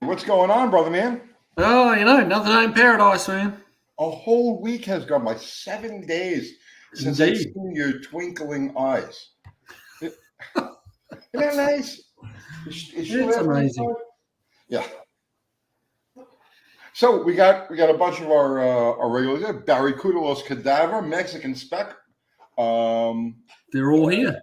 What's going on, brother man? Oh, another day in paradise, man. A whole week has gone by, 7 days since I've Indeed. seen your twinkling eyes. Isn't that nice? It's amazing. Yeah. So we got a bunch of our regulars there. Barracuda Los Cadaver, Mexican Spec. They're all here.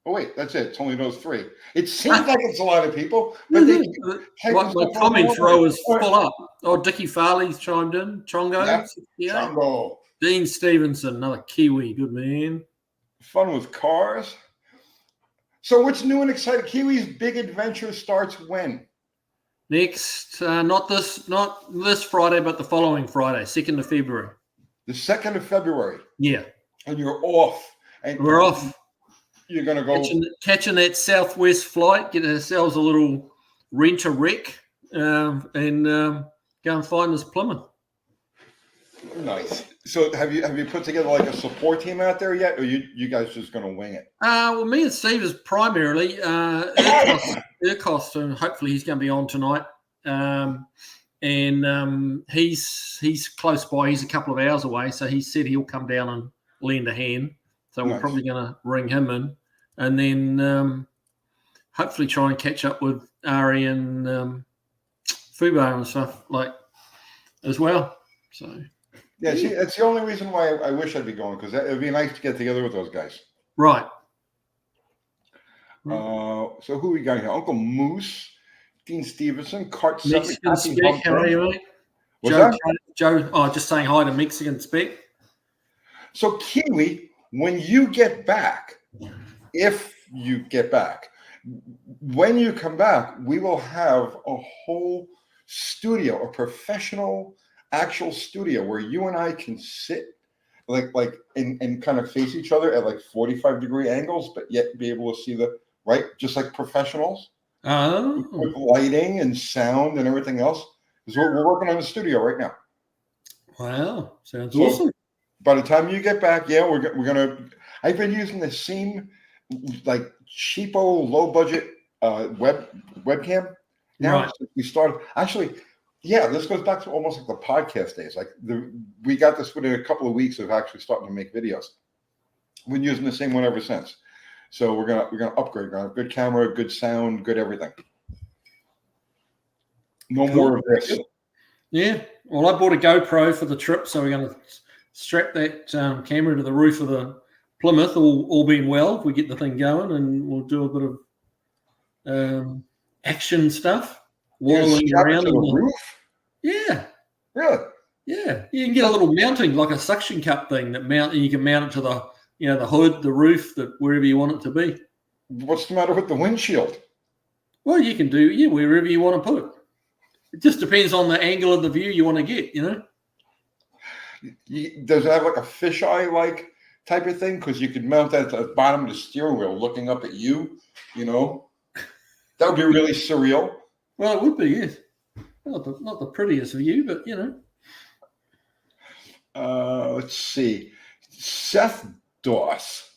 Oh wait, that's it. It's only those three. It seems like it's a lot of people, but they keep my comments row is full up. Oh, Dickie Farley's chimed in. Chongo, yeah. Chongo. Dean Stevenson, another Kiwi, good man. Fun with cars. So what's new and exciting? Kiwi's big adventure starts when? Next, not this Friday, but the following Friday, 2nd of February. The 2nd of February. Yeah. And you're off. And we're off. You're going to go catching that Southwest flight, get ourselves a little rent-a-wreck, and go and find this Plymouth. Nice. So have you put together like a support team out there yet, or you guys just going to wing it? Well, me and Steve is primarily Urkost, and hopefully he's going to be on tonight. And he's close by. He's a couple of hours away, so he said he'll come down and lend a hand. So we're probably going to ring him in, and then hopefully try and catch up with Ari and Fubo and stuff like as well. So. Yeah, see, that's the only reason why I wish I'd be going, because it would be nice to get together with those guys. Right. So who we got here? Uncle Moose, Dean Stevenson, Cart Mexican Spec. How are you, mate? Joe. Oh, just saying hi to Mexican Spec. So Kiwi, when you get back, if you get back, when you come back, we will have a whole studio, a professional actual studio where you and I can sit like and kind of face each other at like 45-degree angles, but yet be able to see just like professionals. With lighting and sound and everything else. Because we're working on the studio right now. Wow, sounds awesome. By the time you get back, we're gonna. I've been using the same like cheapo, low budget webcam now. Right. We started actually. Yeah, this goes back to almost like the podcast days. Like we got this within a couple of weeks of actually starting to make videos. We've been using the same one ever since. So we're gonna upgrade. We're gonna have good camera, good sound, good everything. No more of this. Yeah. Well, I bought a GoPro for the trip, so we're gonna strap that camera to the roof of the Plymouth. All being well, if we get the thing going, and we'll do a bit of action stuff. Wallowing around in the roof? Yeah. Really? Yeah. You can get a little mounting, like a suction cup thing that you can mount it to the the hood, the roof, wherever you want it to be. What's the matter with the windshield? Well, you can do wherever you want to put it. It just depends on the angle of the view you want to get, Does it have like a fisheye like type of thing? Because you could mount that at the bottom of the steering wheel, looking up at you. That would be really surreal. Well, it would be, yes. Not the prettiest view, but Let's see. Seth Doss.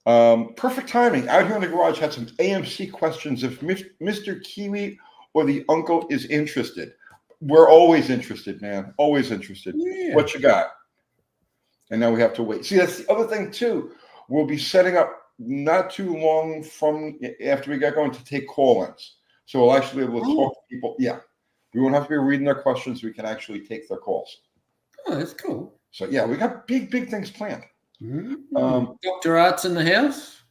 Perfect timing. Out here in the garage, had some AMC questions. If Mr. Kiwi or the uncle is interested. We're always interested, man. Always interested. Yeah. What you got? And now we have to wait. See, that's the other thing, too. We'll be setting up not too long from after we get going to take call-ins. So we'll actually be able to talk to people. Yeah. We won't have to be reading their questions. We can actually take their calls. Oh, that's cool. So, yeah, we got big things planned. Mm-hmm. Dr. Art's in the house?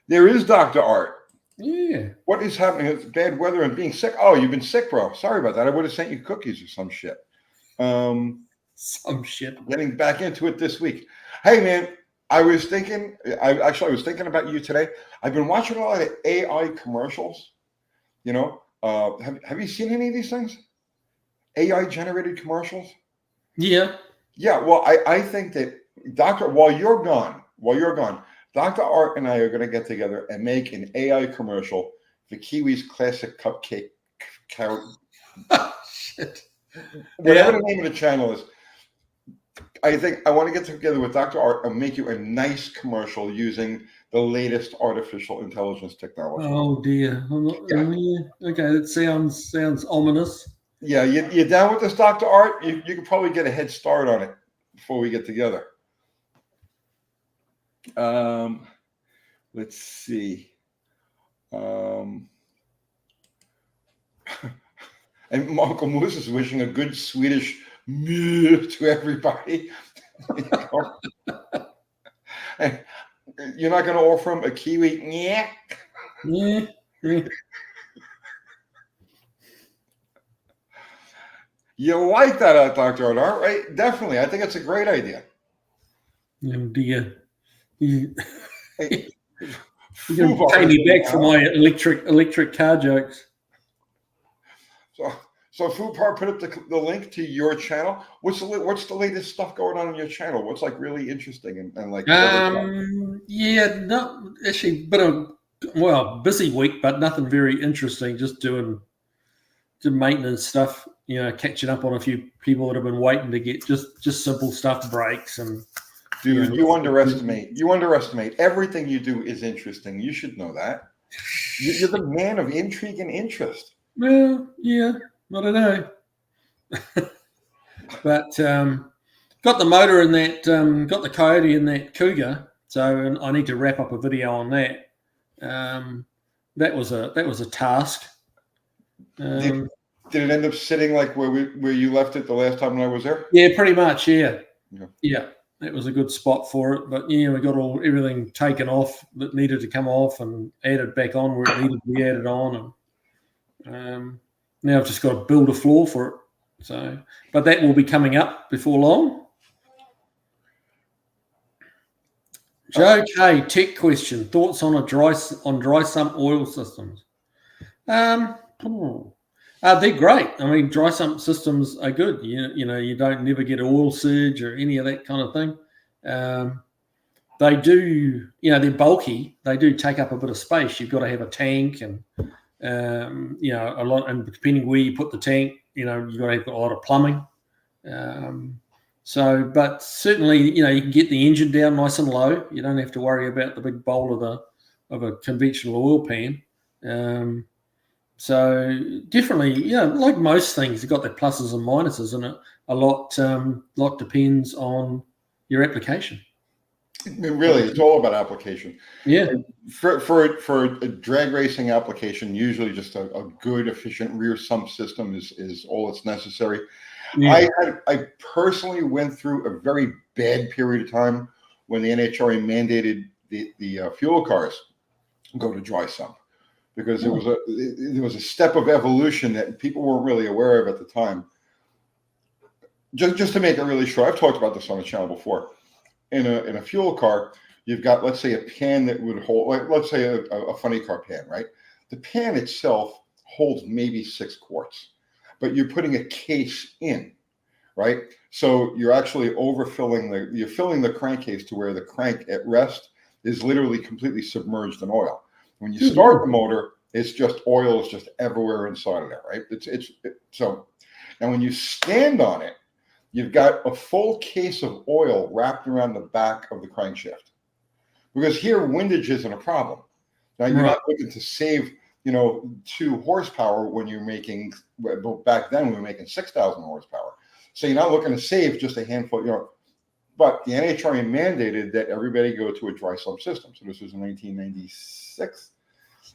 There is Dr. Art. Yeah. What is happening? It's bad weather and being sick. Oh, you've been sick, bro. Sorry about that. I would have sent you cookies or some shit. Some shit. Getting back into it this week. Hey, man, I was thinking about you today. I've been watching a lot of AI commercials. Have you seen any of these things? AI generated commercials? Yeah. Yeah. Well, I think that while you're gone, Dr. Art and I are going to get together and make an AI commercial for Kiwi's classic cupcake carrot. Shit. Whatever the name of the channel is. I think I want to get together with Dr. Art and make you a nice commercial using the latest artificial intelligence technology. Oh dear. I'm not, yeah. Okay, that sounds ominous. Yeah, you down with this, Dr. Art? You could probably get a head start on it before we get together. Let's see. And Uncle Moose is wishing a good Swedish mew to everybody. You're not going to offer him a Kiwi? Yeah. You like that, Dr. Art, right? Definitely. I think it's a great idea. Oh dear. You can pay me back for my electric car jokes. So Fupar put up the link to your channel. What's the latest stuff going on your channel? What's like really interesting and like? Yeah, no, actually, busy week, but nothing very interesting. Just doing maintenance stuff. Catching up on a few people that have been waiting to get just simple stuff, brakes and. Dude, you underestimate. Everything you do is interesting. You should know that. You're the man of intrigue and interest. Well, yeah, I don't know. But got the motor in that, got the Coyote in that Cougar. So I need to wrap up a video on that. That was a task. Did it end up sitting like where you left it the last time when I was there? Yeah, pretty much. Yeah. That was a good spot for it, but we got everything taken off that needed to come off and added back on where it needed to be added on, and now I've just got to build a floor for it. So, but that will be coming up before long. Joe K, tech question: thoughts on dry sump oil systems? They're great. I mean, dry sump systems are good. You don't never get oil surge or any of that kind of thing. They do, they're bulky. They do take up a bit of space. You've got to have a tank and, a lot. And depending where you put the tank, you've got to have a lot of plumbing. But certainly, you can get the engine down nice and low. You don't have to worry about the big bowl of a conventional oil pan. So definitely, like most things, you've got their pluses and minuses, and a lot depends on your application. Really, it's all about application. Yeah. For a drag racing application, usually just a good, efficient rear sump system is all that's necessary. Yeah. I personally went through a very bad period of time when the NHRA mandated the fuel cars go to dry sump. Because there was a step of evolution that people weren't really aware of at the time. Just to make it really short, I've talked about this on the channel before. In a fuel car, you've got, let's say, a pan that would hold, like, let's say a funny car pan, right? The pan itself holds maybe 6 quarts, but you're putting a case in, right? So you're actually you're filling the crankcase to where the crank at rest is literally completely submerged in oil. When you start the motor, it's just oil is just everywhere inside of there, right? So now when you stand on it, you've got a full case of oil wrapped around the back of the crankshaft. Because here windage isn't a problem. Now you're not looking to save, 2 horsepower when you're making, back then we were making 6,000 horsepower. So you're not looking to save just a handful, but the NHRA mandated that everybody go to a dry sump system. So this was in 1996,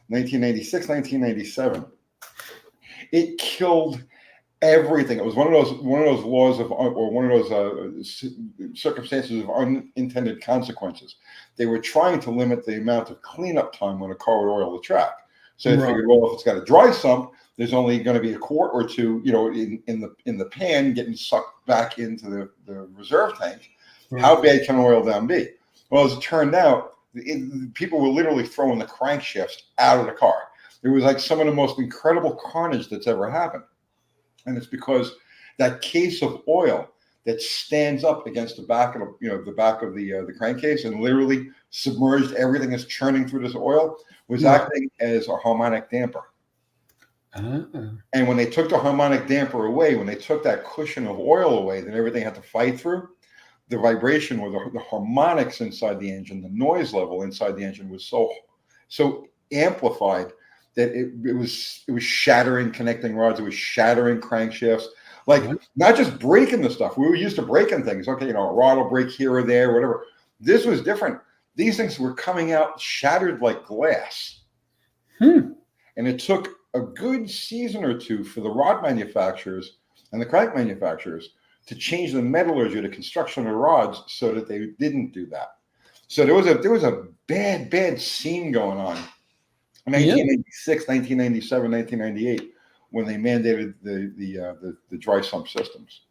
1997. It killed everything. It was one of those laws of, or one of those circumstances of unintended consequences. They were trying to limit the amount of cleanup time when a car would oil the track. So they figured, well, if it's got a dry sump, there's only going to be a quart or two, in the pan getting sucked back into the reserve tank. How bad can oil down be? Well, as it turned out, people were literally throwing the crankshafts out of the car. It was like some of the most incredible carnage that's ever happened. And it's because that case of oil that stands up against the back of the crankcase and literally submerged, everything is churning through this oil, was acting as a harmonic damper. And when they took the harmonic damper away, when they took that cushion of oil away that everything had to fight through, the vibration or the harmonics inside the engine, the noise level inside the engine was so amplified that it was shattering connecting rods, it was shattering crankshafts, like not just breaking the stuff. We were used to breaking things. Okay, a rod will break here or there, whatever. This was different. These things were coming out shattered like glass. And it took a good season or two for the rod manufacturers and the crank manufacturers to change the metallurgy, the construction of the rods, so that they didn't do that. So there was a bad scene going on in 1996, 1997, 1998 when they mandated the dry sump systems.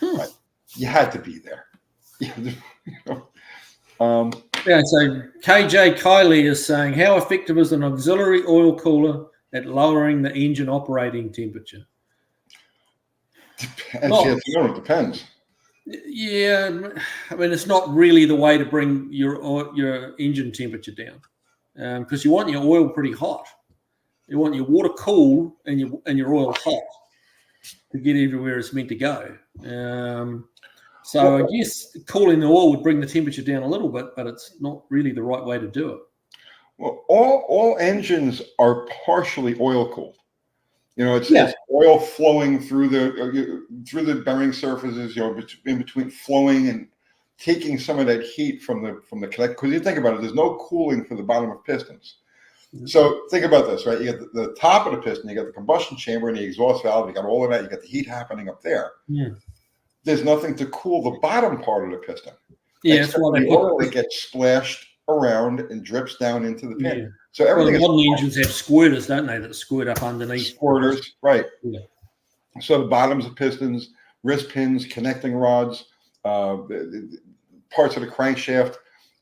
Right. You had to be there. So KJ Kylie is saying, how effective is an auxiliary oil cooler at lowering the engine operating temperature? It depends. Yeah, I mean, it's not really the way to bring your engine temperature down, because you want your oil pretty hot. You want your water cool and your oil hot to get everywhere it's meant to go. I guess cooling the oil would bring the temperature down a little bit, but it's not really the right way to do it. Well, all engines are partially oil cooled. It's oil flowing through the bearing surfaces, in between, flowing and taking some of that heat from the connect. Because you think about it, there's no cooling for the bottom of pistons. So think about this, right? You got the top of the piston, you got the combustion chamber and the exhaust valve, you got all of that, you got the heat happening up there. Yeah. There's nothing to cool the bottom part of the piston. Yeah, that's why the oil that gets splashed around and drips down into the pin. Yeah. So everything. Modern engines have squirters, don't they? That squirt up underneath. Squirters, right? Yeah. So the bottoms of pistons, wrist pins, connecting rods, the parts of the crankshaft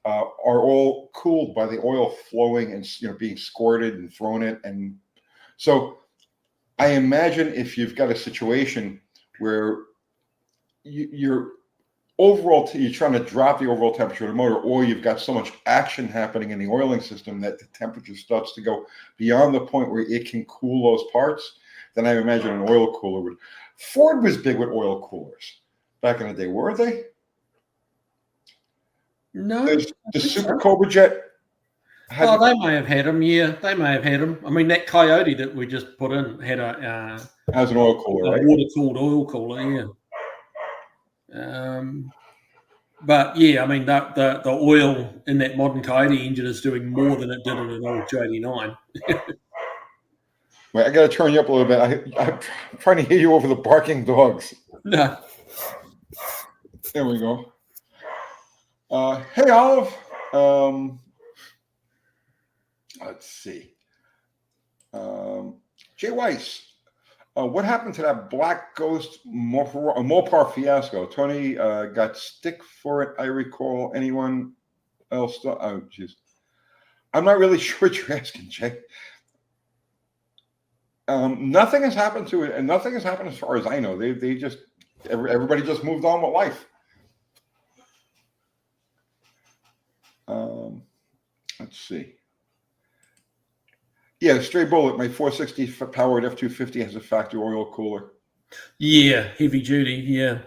are all cooled by the oil flowing and being squirted and thrown in. And so I imagine if you've got a situation where you're trying to drop the overall temperature of the motor, or you've got so much action happening in the oiling system that the temperature starts to go beyond the point where it can cool those parts, then I imagine an oil cooler would. Ford was big with oil coolers back in the day, were they? No. The Super Cobra Jet. They may have had them. Yeah, they may have had them. I mean, that Coyote that we just put in had has an oil cooler, right? Water-cooled oil cooler, yeah. But yeah, I mean, the oil in that modern Coyote engine is doing more than it did in an old 289. Wait, I got to turn you up a little bit. I'm trying to hear you over the barking dogs. No. There we go. Hey, Olive. Let's see. Jay Weiss. What happened to that Black Ghost Mopar fiasco? Tony got stick for it, I recall. Anyone else? Oh, jeez. I'm not really sure what you're asking, Jay. Nothing has happened to it, and nothing has happened as far as I know. They just everybody just moved on with life. Let's see. Yeah, Stray Bullet, my 460 powered F250 has a factory oil cooler. Yeah, heavy duty. Yeah,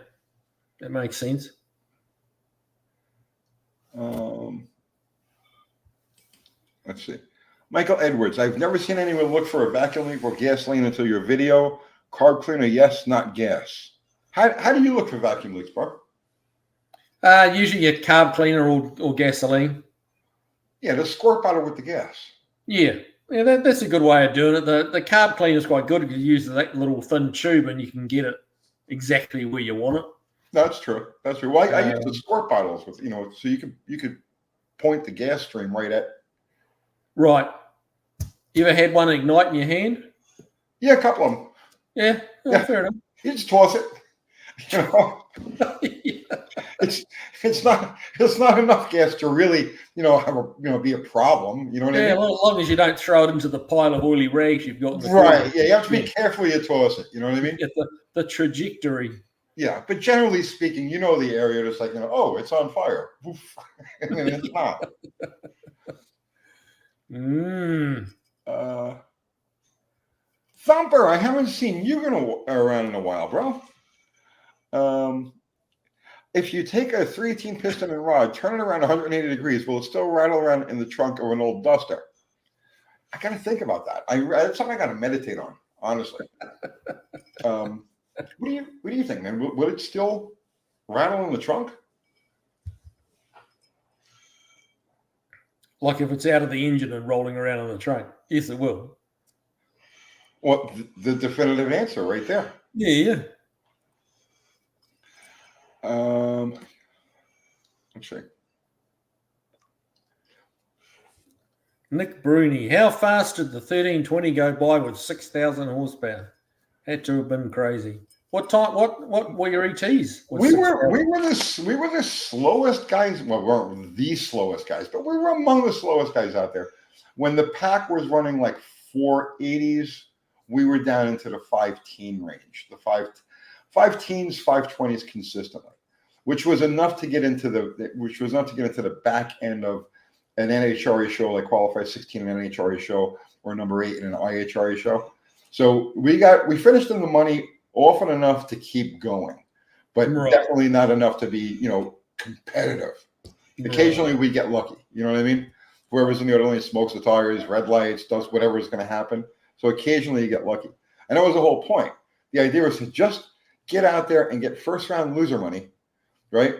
that makes sense. Let's see. Michael Edwards, I've never seen anyone look for a vacuum leak or gasoline until your video. Carb cleaner, yes, not gas. How do you look for vacuum leaks, bro? Usually a carb cleaner or gasoline. Yeah, the squirt bottle with the gas. Yeah, that's a good way of doing it. The carb cleaner is quite good if you use that little thin tube and you can get it exactly where you want it. That's true. That's true. Well, I use the squirt bottles with so you could point the gas stream right at. Right. You ever had one ignite in your hand? Yeah, a couple of them. Yeah, fair enough. You just toss it. It's not enough gas to really have be a problem. You know what I mean? Yeah, as long as you don't throw it into the pile of oily rags you've got in the right. corner. Yeah, you have to be careful you toss it. You know what I mean? Get the trajectory. Yeah, but generally speaking, the area that's like oh, it's on fire. And it's not. Thumper, I haven't seen you around in a while, bro. if you take a 318 piston and rod, turn it around 180 degrees, will it still rattle around in the trunk of an old Duster? I got to think about that. That's something I got to meditate on, honestly. What do you think, man? Will it still rattle in the trunk? Like if it's out of the engine and rolling around on the trunk? Yes, it will. Well, the definitive answer right there. Yeah. Let's see. Nick Bruni, how fast did the 1320 go by with 6,000 horsepower? Had to have been crazy. What time? What were your ETs? We were the slowest guys. Well, we weren't the slowest guys, but we were among the slowest guys out there. When the pack was running like 480s, we were down into the 5-teen range. The 5-teens, 520s consistently, which was enough to get into the back end of an NHRA show, like qualify 16 in an NHRA show or number 8 in an IHRA show. So we finished in the money often enough to keep going, but definitely not enough to be, competitive. Occasionally we get lucky, you know what I mean? Whoever's in the auto lane smokes the tires, red lights, does whatever is going to happen. So occasionally you get lucky. And that was the whole point. The idea was to just get out there and get first round loser money, right?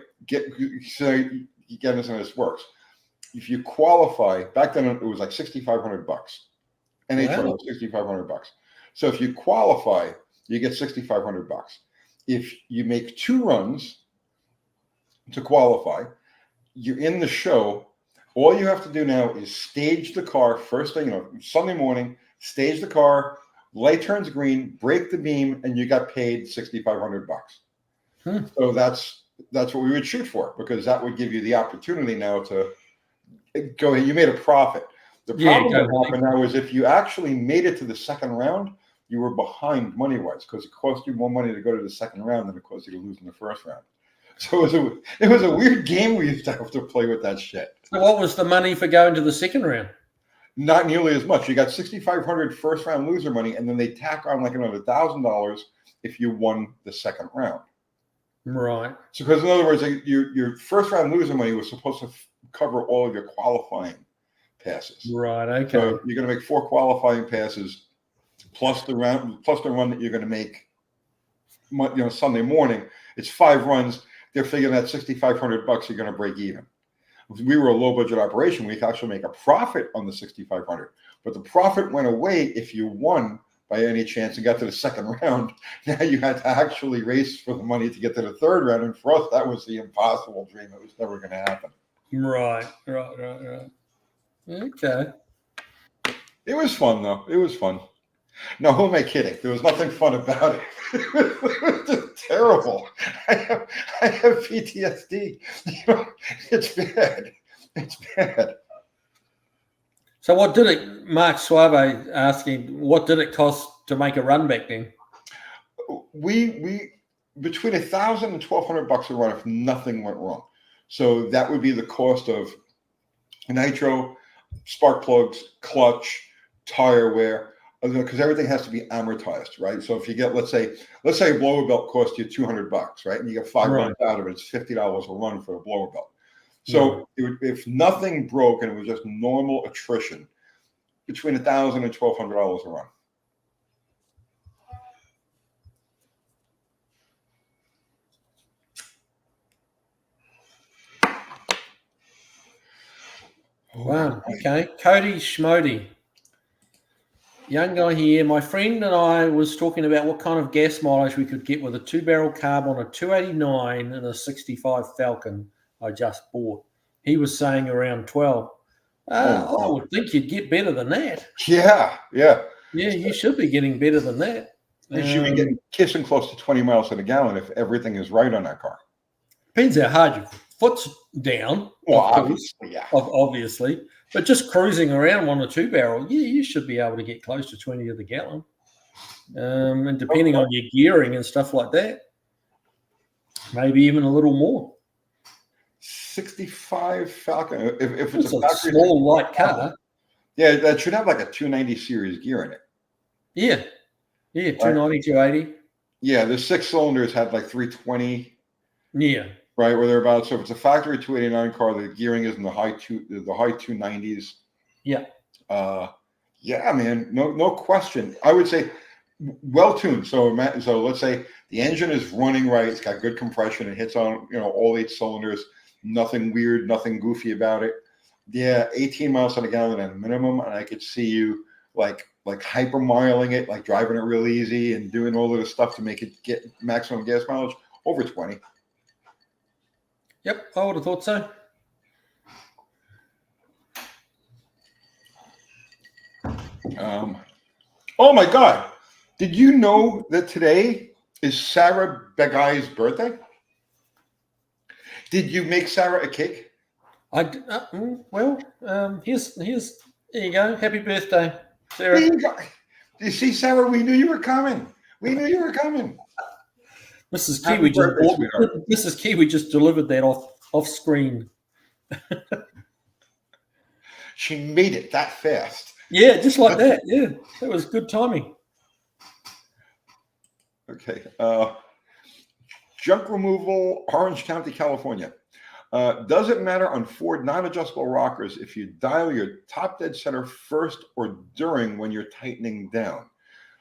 So you get this, and this works. If you qualify, back then it was like $6,500. NHRA was $6,500. So if you qualify, you get $6,500. If you make 2 runs to qualify, you're in the show. All you have to do now is stage the car first thing, Sunday morning, stage the car, light turns green, break the beam, and you got paid $6,500. So that's what we would shoot for, because that would give you the opportunity now to go ahead. You made a profit. The problem that happened now is if you actually made it to the second round, you were behind money-wise, because it cost you more money to go to the second round than it cost you to lose in the first round. So it was a weird game we used to have to play with that shit. So what was the money for going to the second round? Not nearly as much. You got $6,500 first round loser money, and then they tack on like another $1,000 if you won the second round. Right. So, because in other words, your first round loser money was supposed to cover all of your qualifying passes. Right. Okay. So you're going to make 4 qualifying passes plus the run that you're going to make. Sunday morning, it's 5 runs. They're figuring that $6,500 you're going to break even. If we were a low budget operation, we could actually make a profit on the $6,500, but the profit went away if you won by any chance and got to the second round. Now you had to actually race for the money to get to the third round, and for us, that was the impossible dream. It was never going to happen. Right. Okay. It was fun, though. It was fun. No, who am I kidding? There was nothing fun about it. It was just terrible. I have PTSD. It's bad. It's bad. So what did it, Mark Suave asking, what did it cost to make a run back then? We between $1,000 and $1,200 a run if nothing went wrong. So that would be the cost of nitro, spark plugs, clutch, tire wear, because everything has to be amortized, right? So if you get, let's say a blower belt costs you $200, right? And you get 5 runs out of it, it's $50 a run for a blower belt. So if nothing broke and it was just normal attrition, between $1,000 and $1,200 a run. Wow. Okay. Cody Schmody. Young guy here. My friend and I was talking about what kind of gas mileage we could get with a 2-barrel carb on a 289 and a 65 Falcon I just bought. He was saying around 12. I would think you'd get better than that. Yeah. Yeah, you should be getting better than that. You should be getting kissing close to 20 miles to the gallon if everything is right on that car. Depends how hard your foot's down. Well, obviously, yeah. Obviously. But just cruising around on a 2-barrel, you should be able to get close to 20 to the gallon. And depending on your gearing and stuff like that, maybe even a little more. 65 Falcon. If it's a small, light car. Yeah, that should have like a 290 series gear in it. Yeah, 290, 280. Yeah, the 6 cylinders had like 320. Yeah. right? Where they're about. So if it's a factory 289 car, the gearing is in the high 290s. Yeah. Yeah, man, no question. I would say well tuned. So let's say the engine is running right. It's got good compression. It hits on all 8 cylinders. Nothing weird, nothing goofy about it. Yeah, 18 miles on a gallon at a minimum, and I could see you like hyper miling it, like driving it real easy and doing all of the stuff to make it get maximum gas mileage over 20. Yep, I would have thought so. Oh my God! Did you know that today is Sarah Begai's birthday? Did you make Sarah a cake? Here's there you go. Happy birthday, There Sarah. you go. You see, Sarah, we knew you were coming. We knew you were coming. Mrs. Happy Kiwi birthday, Mrs. Kiwi just delivered that off screen. She made it that fast. Yeah, just like that. Yeah, that was good timing. Okay. Junk removal, Orange County, California. Does it matter on Ford non-adjustable rockers if you dial your top dead center first or during when you're tightening down?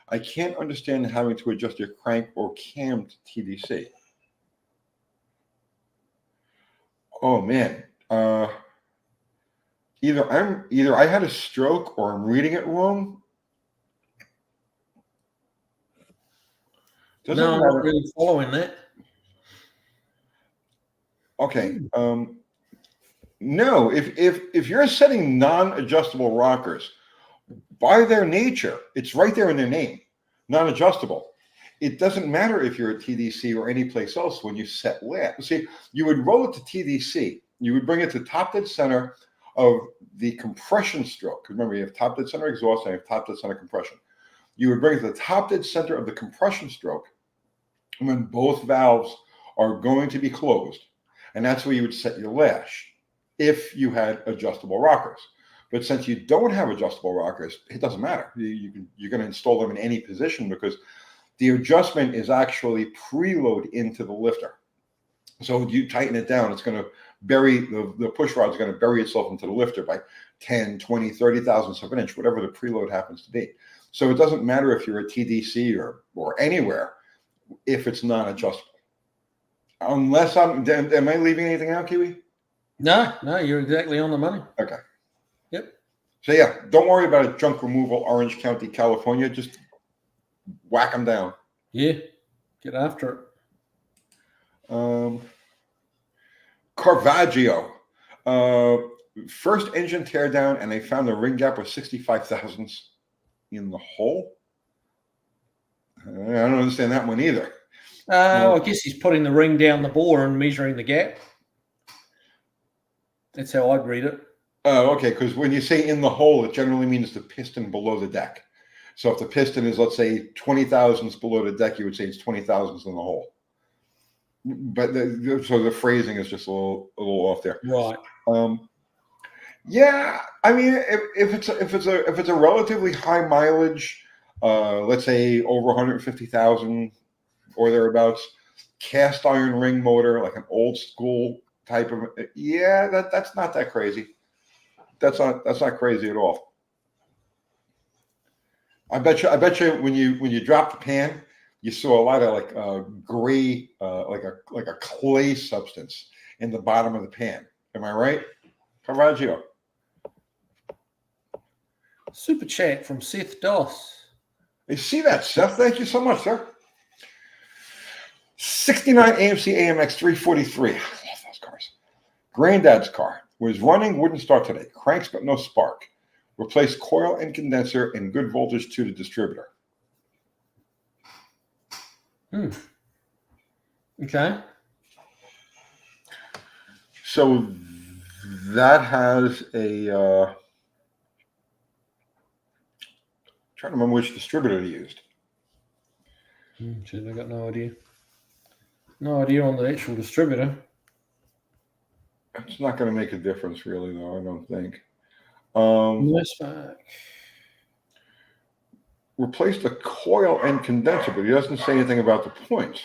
I can't understand having to adjust your crank or cam to TDC. Oh man. Either I had a stroke or I'm reading it wrong. I'm not really following that. Okay. No, if you're setting non-adjustable rockers, by their nature, it's right there in their name, non-adjustable. It doesn't matter if you're at TDC or any place else when you set lamp. See, you would roll it to TDC. You would bring it to top dead center of the compression stroke. Remember, you have top dead center exhaust and you have top dead center compression. You would bring it to the top dead center of the compression stroke when both valves are going to be closed. And that's where you would set your lash if you had adjustable rockers. But since you don't have adjustable rockers, it doesn't matter. You're going to install them in any position because the adjustment is actually preload into the lifter. So you tighten it down, it's going to bury, the push rod is going to bury itself into the lifter by 10, 20, 30 thousandths of an inch, whatever the preload happens to be. So it doesn't matter if you're at TDC or anywhere if it's non-adjustable. Unless am I leaving anything out, Kiwi? No, you're exactly on the money. Okay. Yep. So yeah, don't worry about it. Junk removal, Orange County, California. Just whack them down. Yeah, get after it. Caravaggio. First engine teardown, and they found the ring gap was 65 thousandths in the hole. I don't understand that one either. I guess he's putting the ring down the bore and measuring the gap. That's how I'd read it. Oh, okay. Because when you say in the hole, it generally means the piston below the deck. So if the piston is, let's say, 20 thousandths below the deck, you would say it's 20 thousandths in the hole. But so the phrasing is just a little off there. Right. Yeah, I mean, if it's a relatively high mileage, let's say over 150,000 or thereabouts, cast iron ring motor, like an old school type of, yeah, that's not that crazy. That's not crazy at all. I bet you when you drop the pan, you saw a lot of like gray, like a clay substance in the bottom of the pan. Am I right? Caravaggio. Super chat from Seth Doss. You see that, Seth? Thank you so much, sir. 69 AMC AMX 343. I love those cars. Granddad's car. Was running, wouldn't start today. Cranks but no spark. Replaced coil and condenser and good voltage to the distributor. Okay. So that has a trying to remember which distributor they used. Shit, I got no idea. No idea on the actual distributor. It's not going to make a difference, really, though. I don't think. Replaced the coil and condenser, but he doesn't say anything about the points.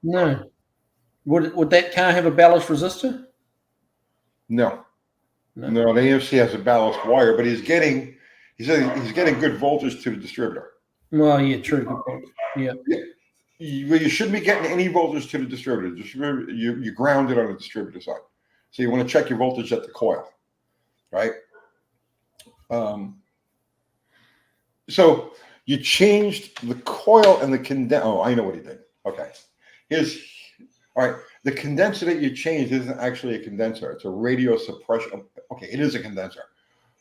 No. Would that car have a ballast resistor? No, the AMC has a ballast wire, but he's getting good voltage to the distributor. Well, yeah, true. Good point. Yeah. You shouldn't be getting any voltage to the distributor. You ground it on the distributor side. So you want to check your voltage at the coil, right? So you changed the coil and the condenser. Oh, I know what he did. Okay. All right. The condenser that you changed isn't actually a condenser. It's a radio suppression. Okay, it is a condenser,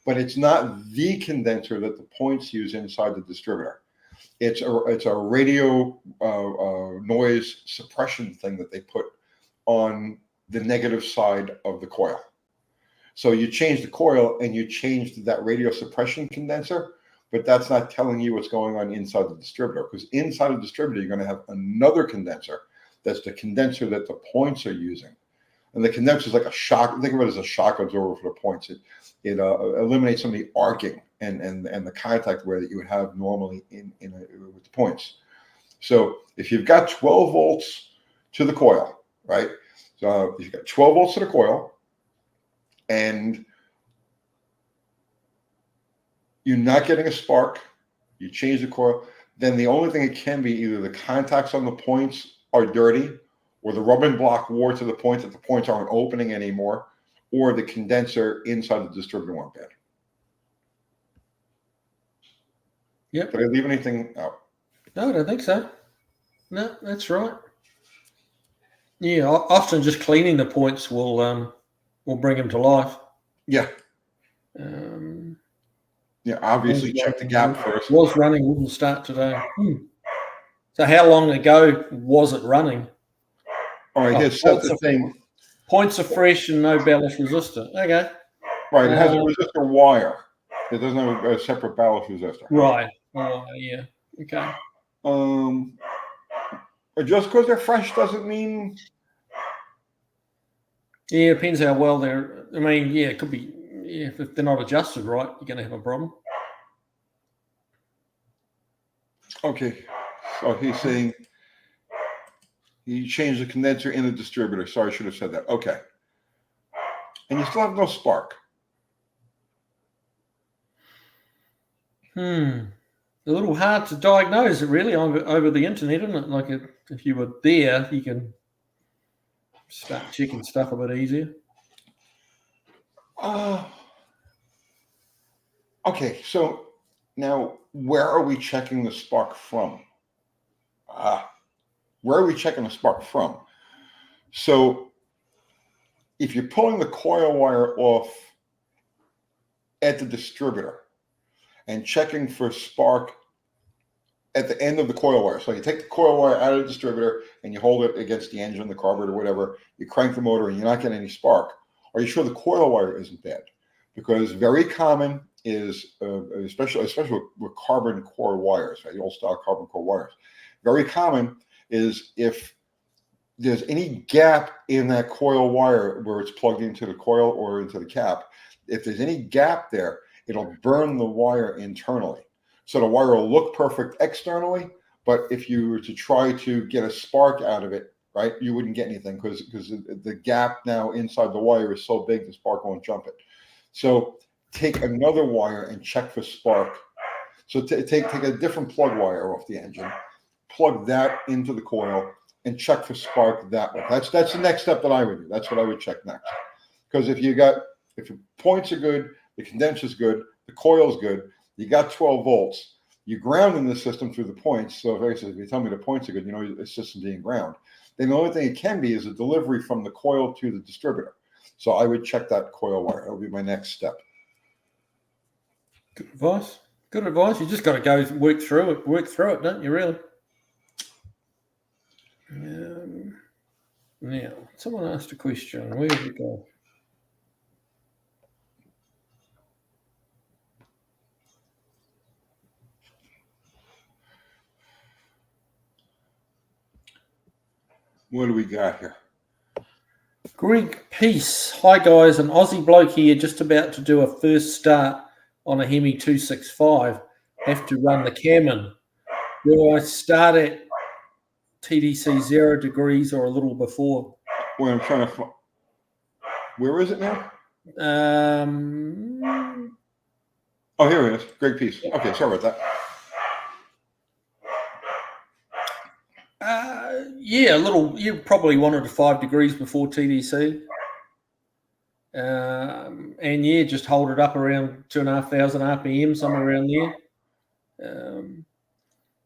but it's not the condenser that the points use inside the distributor. It's a radio noise suppression thing that they put on the negative side of the coil. So you change the coil and you changed that radio suppression condenser, but that's not telling you what's going on inside the distributor, because inside the distributor, you're going to have another condenser. That's the condenser that the points are using. And the condenser is like a shock. Think of it as a shock absorber for the points. It eliminates some of the arcing and the contact wear that you would have normally with the points. So if you've got 12 volts to the coil, right? So if you've got 12 volts to the coil and you're not getting a spark, you change the coil, then the only thing it can be either the contacts on the points are dirty, or the rubbing block wore to the point that the points aren't opening anymore, or the condenser inside the distributor went bad. Yep. Did I leave anything out? No, I don't think so. No, that's right. Yeah, often just cleaning the points will bring them to life. Yeah. Yeah, obviously check the gap first. Was running, wouldn't start today. So how long ago was it running? All right, here's the thing. Points are fresh and no ballast resistor. Okay. Right, it has a resistor wire. It doesn't have a separate ballast resistor. Right. Oh, yeah. Okay. Just because they're fresh doesn't mean. Yeah, it depends how well they're. I mean, yeah, it could be. Yeah, if they're not adjusted right, you're going to have a problem. Okay, so he's saying he changed the condenser in the distributor. Sorry, I should have said that. Okay, and you still have no spark. A little hard to diagnose it really over the internet, isn't it? Like if you were there, you can start checking stuff a bit easier. Okay, so now where are we checking the spark from? Where are we checking the spark from? So if you're pulling the coil wire off at the distributor and checking for spark at the end of the coil wire. So you take the coil wire out of the distributor and you hold it against the engine, the carburetor, whatever. You crank the motor and you're not getting any spark. Are you sure the coil wire isn't bad? Because very common is, especially with carbon core wires, right? The old style carbon core wires. Very common is if there's any gap in that coil wire where it's plugged into the coil or into the cap, if there's any gap there, it'll burn the wire internally. So the wire will look perfect externally, but if you were to try to get a spark out of it, right, you wouldn't get anything because the gap now inside the wire is so big the spark won't jump it. So take another wire and check for spark. So take a different plug wire off the engine, plug that into the coil, and check for spark that way. That's the next step that I would do. That's what I would check next. Because if your points are good, the condenser's good, the coil's good, you got 12 volts, you're grounding the system through the points. So if you tell me the points are good, you know the system's being ground. Then the only thing it can be is a delivery from the coil to the distributor. So I would check that coil wire. That would be my next step. Good advice. Good advice. You just got to go work through it, don't you, really? Now, someone asked a question. Where did it go? What do we got here? Greg Peace. Hi, guys. An Aussie bloke here just about to do a first start on a Hemi 265. Have to run the cam in. Do I start at TDC 0 degrees or a little before. Well, I'm trying to. Where is it now? Oh, here it is. Great piece. Okay, sorry about that. Yeah, a little. You probably wanted to 5 degrees before TDC. And yeah, just hold it up around 2,500 RPM, somewhere around there.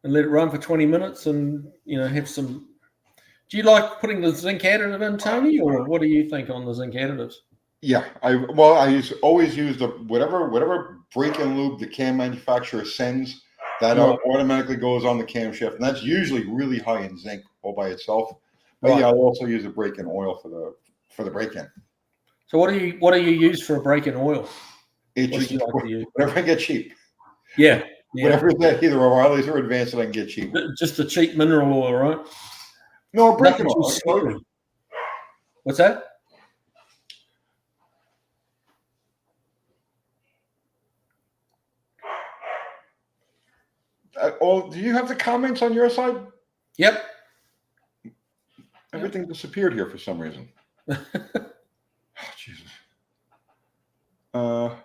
And let it run for 20 minutes and, have some. Do you like putting the zinc additive in, Tony, or what do you think on the zinc additives? Yeah, I always use the whatever brake and lube the cam manufacturer sends. That automatically goes on the camshaft, and that's usually really high in zinc all by itself. But yeah, I'll also use a brake and oil for the brake in. So what do you use for a brake and oil? Whatever I get cheap. Yeah. Whatever that, either O'Reilly's or Advanced that I can get cheap. Just a cheap mineral oil, right? No, brake and oil. What's that? Do you have the comments on your side? Yep. Everything disappeared here for some reason. Oh, Jesus. All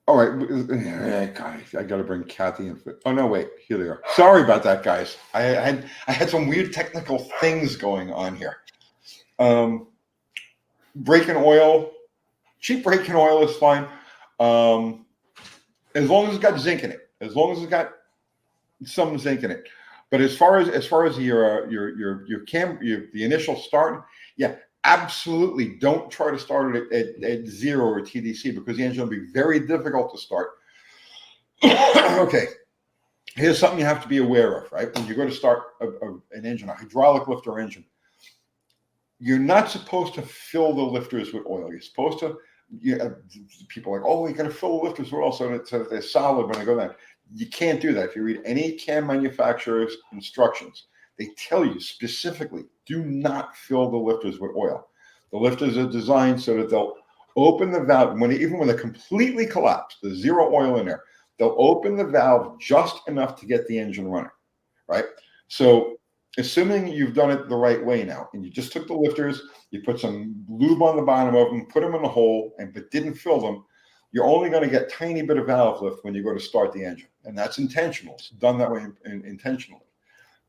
right, guys, I got to bring Kathy in. Oh no, wait, here they are. Sorry about that, guys. I had some weird technical things going on here. Brake and oil, cheap brake and oil is fine, as long as it's got zinc in it. As long as it's got some zinc in it. But as far as the initial start, yeah. Absolutely don't try to start it at 0 or TDC because the engine will be very difficult to start. Okay, here's something you have to be aware of, right? When you go to start an engine, a hydraulic lifter engine, you're not supposed to fill the lifters with oil. You're supposed to, people are like, oh, you got to fill the lifters with oil so that they're solid when they go down. You can't do that. If you read any cam manufacturer's instructions, they tell you specifically, do not fill the lifters with oil. The lifters are designed so that they'll open the valve, even when they're completely collapsed, there's 0 oil in there, they'll open the valve just enough to get the engine running, right? So assuming you've done it the right way now, and you just took the lifters, you put some lube on the bottom of them, put them in the hole, but didn't fill them, you're only going to get a tiny bit of valve lift when you go to start the engine. And that's intentional. It's done that way intentionally.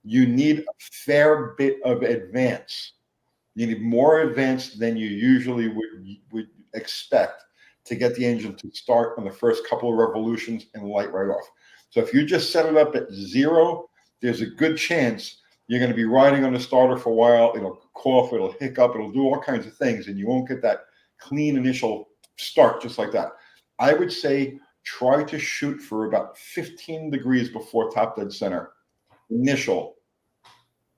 You need a fair bit of advance. You need more advance than you usually would expect to get the engine to start on the first couple of revolutions and light right off. So if you just set it up at 0, there's a good chance you're going to be riding on the starter for a while. It'll cough, it'll hiccup, it'll do all kinds of things, and you won't get that clean initial start just like that. I would say try to shoot for about 15 degrees before top dead center. Initial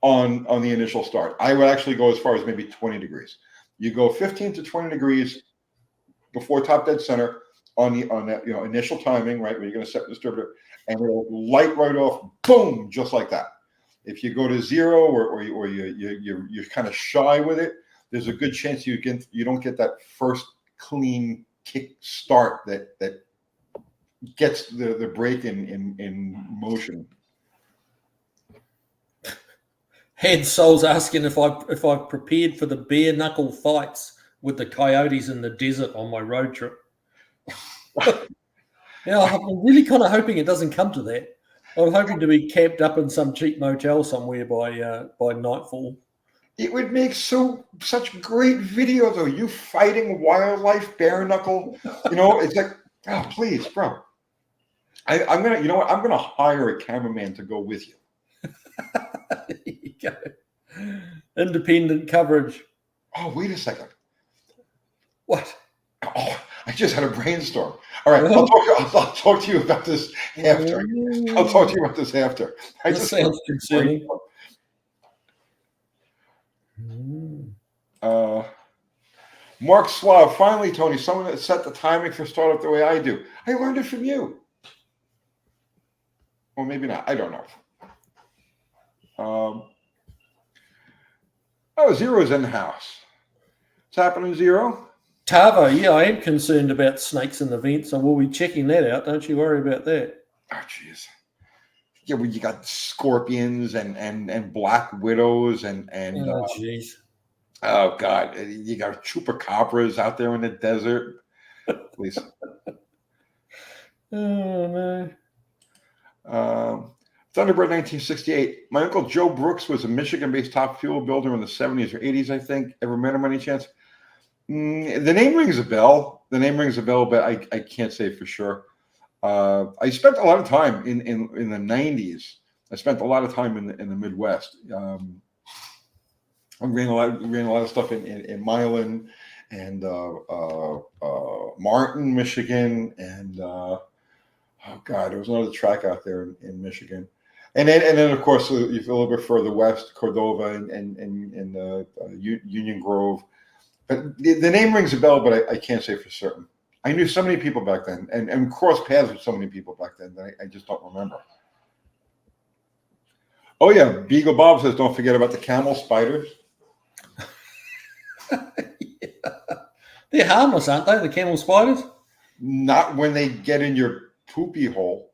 on the initial start. I would actually go as far as maybe 20 degrees. You go 15 to 20 degrees before top dead center on that initial timing, right, where you're going to set the distributor, and it'll light right off, boom, just like that. If you go to 0 or you're kind of shy with it, there's a good chance you don't get that first clean kick start that gets the brake in motion. Head Soul's asking if I've prepared for the bare knuckle fights with the coyotes in the desert on my road trip. I'm really kind of hoping it doesn't come to that. I'm hoping to be camped up in some cheap motel somewhere by nightfall. It would make such great video though. You fighting wildlife, bare knuckle. It's like, oh please, bro. I'm gonna hire a cameraman to go with you. There you go. Independent coverage. Oh, wait a second. What? Oh, I just had a brainstorm. All right, I'll talk to you about this after. I'll talk to you about this after. This sounds concerning. Mark Suave, finally, Tony, someone that set the timing for startup the way I do. I learned it from you. Or maybe not. I don't know. 0's in the house. What's happening, 0? Tava, yeah, I am concerned about snakes in the vent, so we'll be checking that out. Don't you worry about that. Oh, jeez. yeah, where you got scorpions and black widows and Oh, jeez. oh god, you got chupacabras out there in the desert. Please. Oh no. Thunderbird 1968. My uncle Joe Brooks was a Michigan-based top fuel builder in the 70s or 80s, I think. Ever met him any chance? The name rings a bell. The name rings a bell, but I can't say for sure. I spent a lot of time in the 90s. I spent a lot of time in the Midwest. I ran a lot of stuff in Milan and Martin, Michigan, and oh god, there was another track out there in Michigan. And then of course, if you're a little bit further west, Cordova and Union Grove. But the name rings a bell, but I can't say for certain. I knew so many people back then, and crossed paths with so many people back then that I just don't remember. Oh yeah, Beagle Bob says, don't forget about the camel spiders. Yeah. They're harmless, aren't they? The camel spiders? Not when they get in your poopy hole.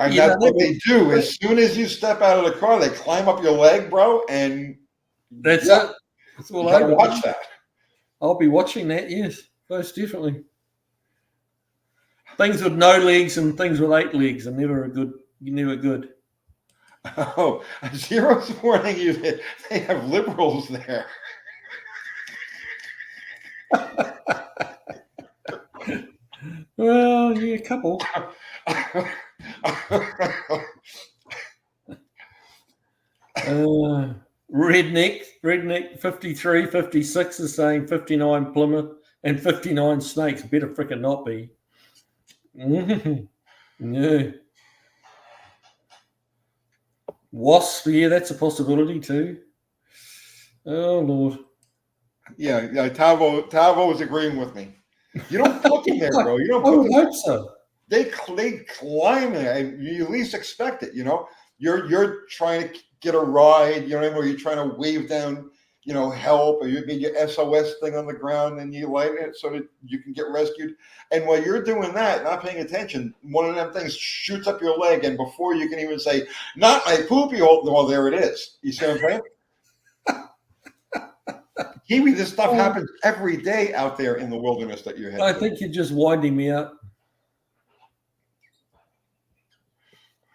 And Yeah, that's what they do. As soon as you step out of the car, they climb up your leg, bro, and that's it. That's all you gotta over. watch that. I'll be watching that, yes. Most definitely. Things with no legs and things with 8 legs are never good. Oh, Zero's warning you that they have liberals there. Well, yeah, a couple. Redneck 53, 56 is saying 59 Plymouth and 59 Snakes. Better frickin' not be. Yeah. Wasp, yeah, that's a possibility too. Oh Lord. Yeah, Tavo is agreeing with me. You don't put them there, bro. You don't I put would them. hope so. They climb it, and you at least expect it. You know, you're trying to get a ride. You know what I mean? Or you're trying to wave down, help, or you get your SOS thing on the ground, and you light it so that you can get rescued. And while you're doing that, not paying attention, one of them things shoots up your leg, and before you can even say, "Not my poopy hole," well, there it is. You see what I'm saying? Kiwi, this stuff happens every day out there in the wilderness that you're heading. I think you're just winding me up.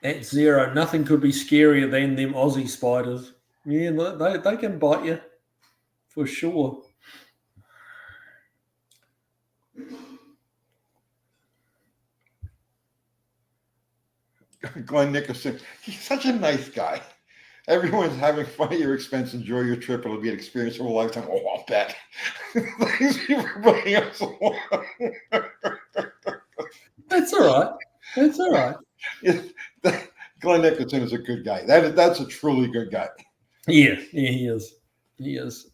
At Zero, nothing could be scarier than them Aussie spiders. Yeah, they can bite you for sure. Glenn Nicholson, he's such a nice guy. Everyone's having fun at your expense. Enjoy your trip. It'll be an experience of a lifetime. Oh, I'll bet. Thanks for bringing us along. That's all right. That's all right. Glenn Nicholson is a good guy. That's a truly good guy. Yeah, he is. He is.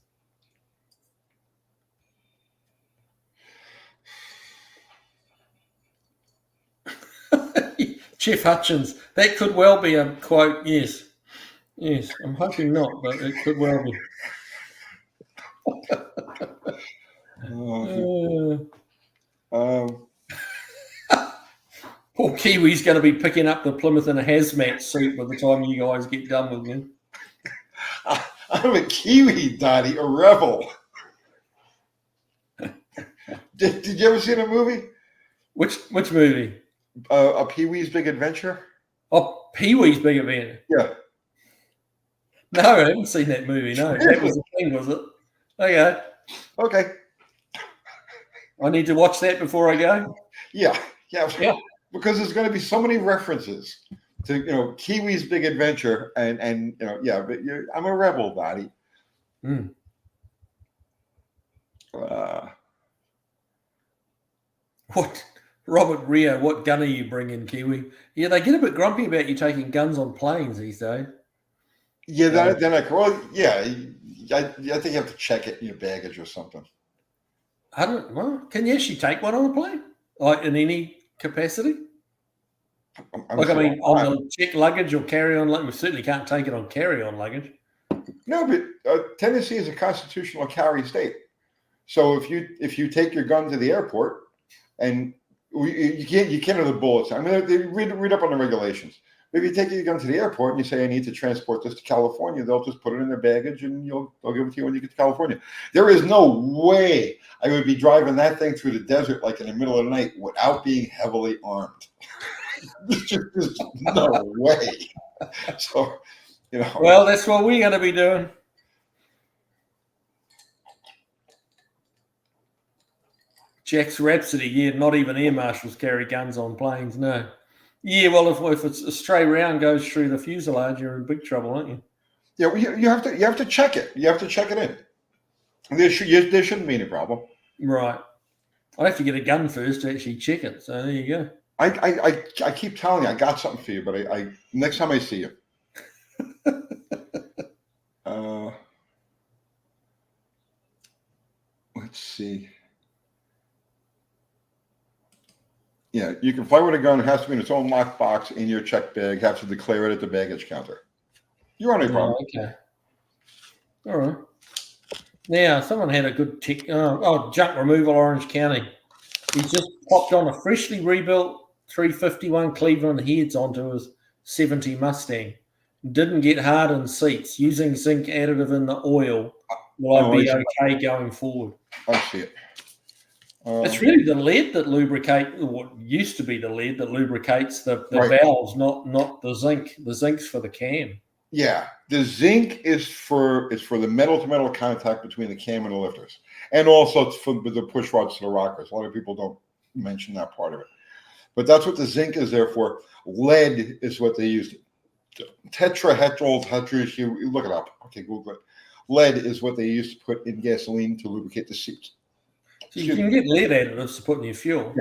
Jeff Hutchins. That could well be a quote. Yes. Yes. I'm hoping not, but it could well be. Poor Kiwi's going to be picking up the Plymouth in a hazmat suit by the time you guys get done with me. I'm a Kiwi, Dottie, a rebel. Did you ever see the movie? Which movie? A Pee-wee's Big Adventure. Oh, Pee-wee's Big Adventure. Yeah. No, I haven't seen that movie. No, that was the thing, was it? Okay. Okay. I need to watch that before I go. Yeah. Because there's going to be so many references to Kiwi's Big Adventure, and but I'm a rebel, Dottie. What, Robert Rio? What gun are you bringing, Kiwi? Yeah, they get a bit grumpy about you taking guns on planes these days. Yeah, I think you have to check it in your baggage or something. Can you actually take one on a plane, like in any capacity? On the check luggage or carry-on luggage. We certainly can't take it on carry-on luggage. No, but Tennessee is a constitutional carry state. So if you take your gun to the airport and You can't have the bullets. I mean, they read up on the regulations. If you take your gun to the airport and you say, I need to transport this to California, they'll just put it in their baggage and they'll give it to you when you get to California. There is no way I would be driving that thing through the desert like in the middle of the night without being heavily armed. There's no way. So, Well, that's what we're going to be doing. Jack's Rhapsody, yeah, not even air marshals carry guns on planes, no. Yeah, well, if it's a stray round goes through the fuselage, you're in big trouble, aren't you? Yeah, well, you have to check it. You have to check it in. There shouldn't be any problem. Right. I have to get a gun first to actually check it. So there you go. I keep telling you I got something for you, but I next time I see you. Let's see. Yeah, you can fly with a gun. It has to be in its own locked box in your check bag. Have to declare it at the baggage counter. You're on a problem. Okay. All right. Now, someone had a good tick. Junk removal, Orange County. He just popped on a freshly rebuilt 351 Cleveland heads onto his 70 Mustang. Didn't get hardened seats. Using zinc additive in the oil. Will I be okay going forward? I see it. It's really the lead that what used to be the lead that lubricates the valves, not the zinc. The zinc's for the cam. Yeah, the zinc is for the metal-to-metal contact between the cam and the lifters, and also it's for the push rods to the rockers. A lot of people don't mention that part of it, but that's what the zinc is there for. Lead is what they use. Tetrahedral, you look it up. Okay, Google it. Lead is what they used to put in gasoline to lubricate the seats. So you can get lead additives to put in your fuel.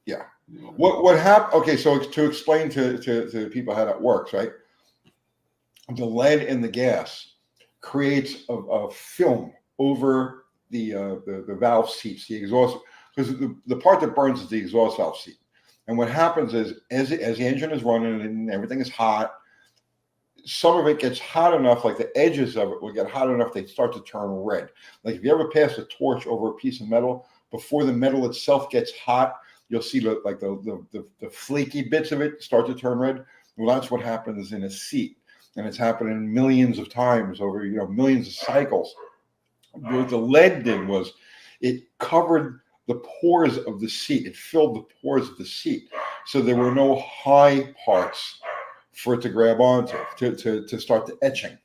Yeah. What happened? Okay, so to explain to people how that works, right? The lead in the gas creates a film over the valve seats, the exhaust, because the part that burns is the exhaust valve seat. And what happens is, as the engine is running and everything is hot, some of it gets hot enough, like the edges of it will get hot enough, they start to turn red. Like if you ever pass a torch over a piece of metal, before the metal itself gets hot, you'll see the flaky bits of it start to turn red. Well, that's what happens in a seat. And it's happening millions of times over, millions of cycles. What the lead did was it covered the pores of the seat. It filled the pores of the seat. So there were no high parts for it to grab onto, to start the etching.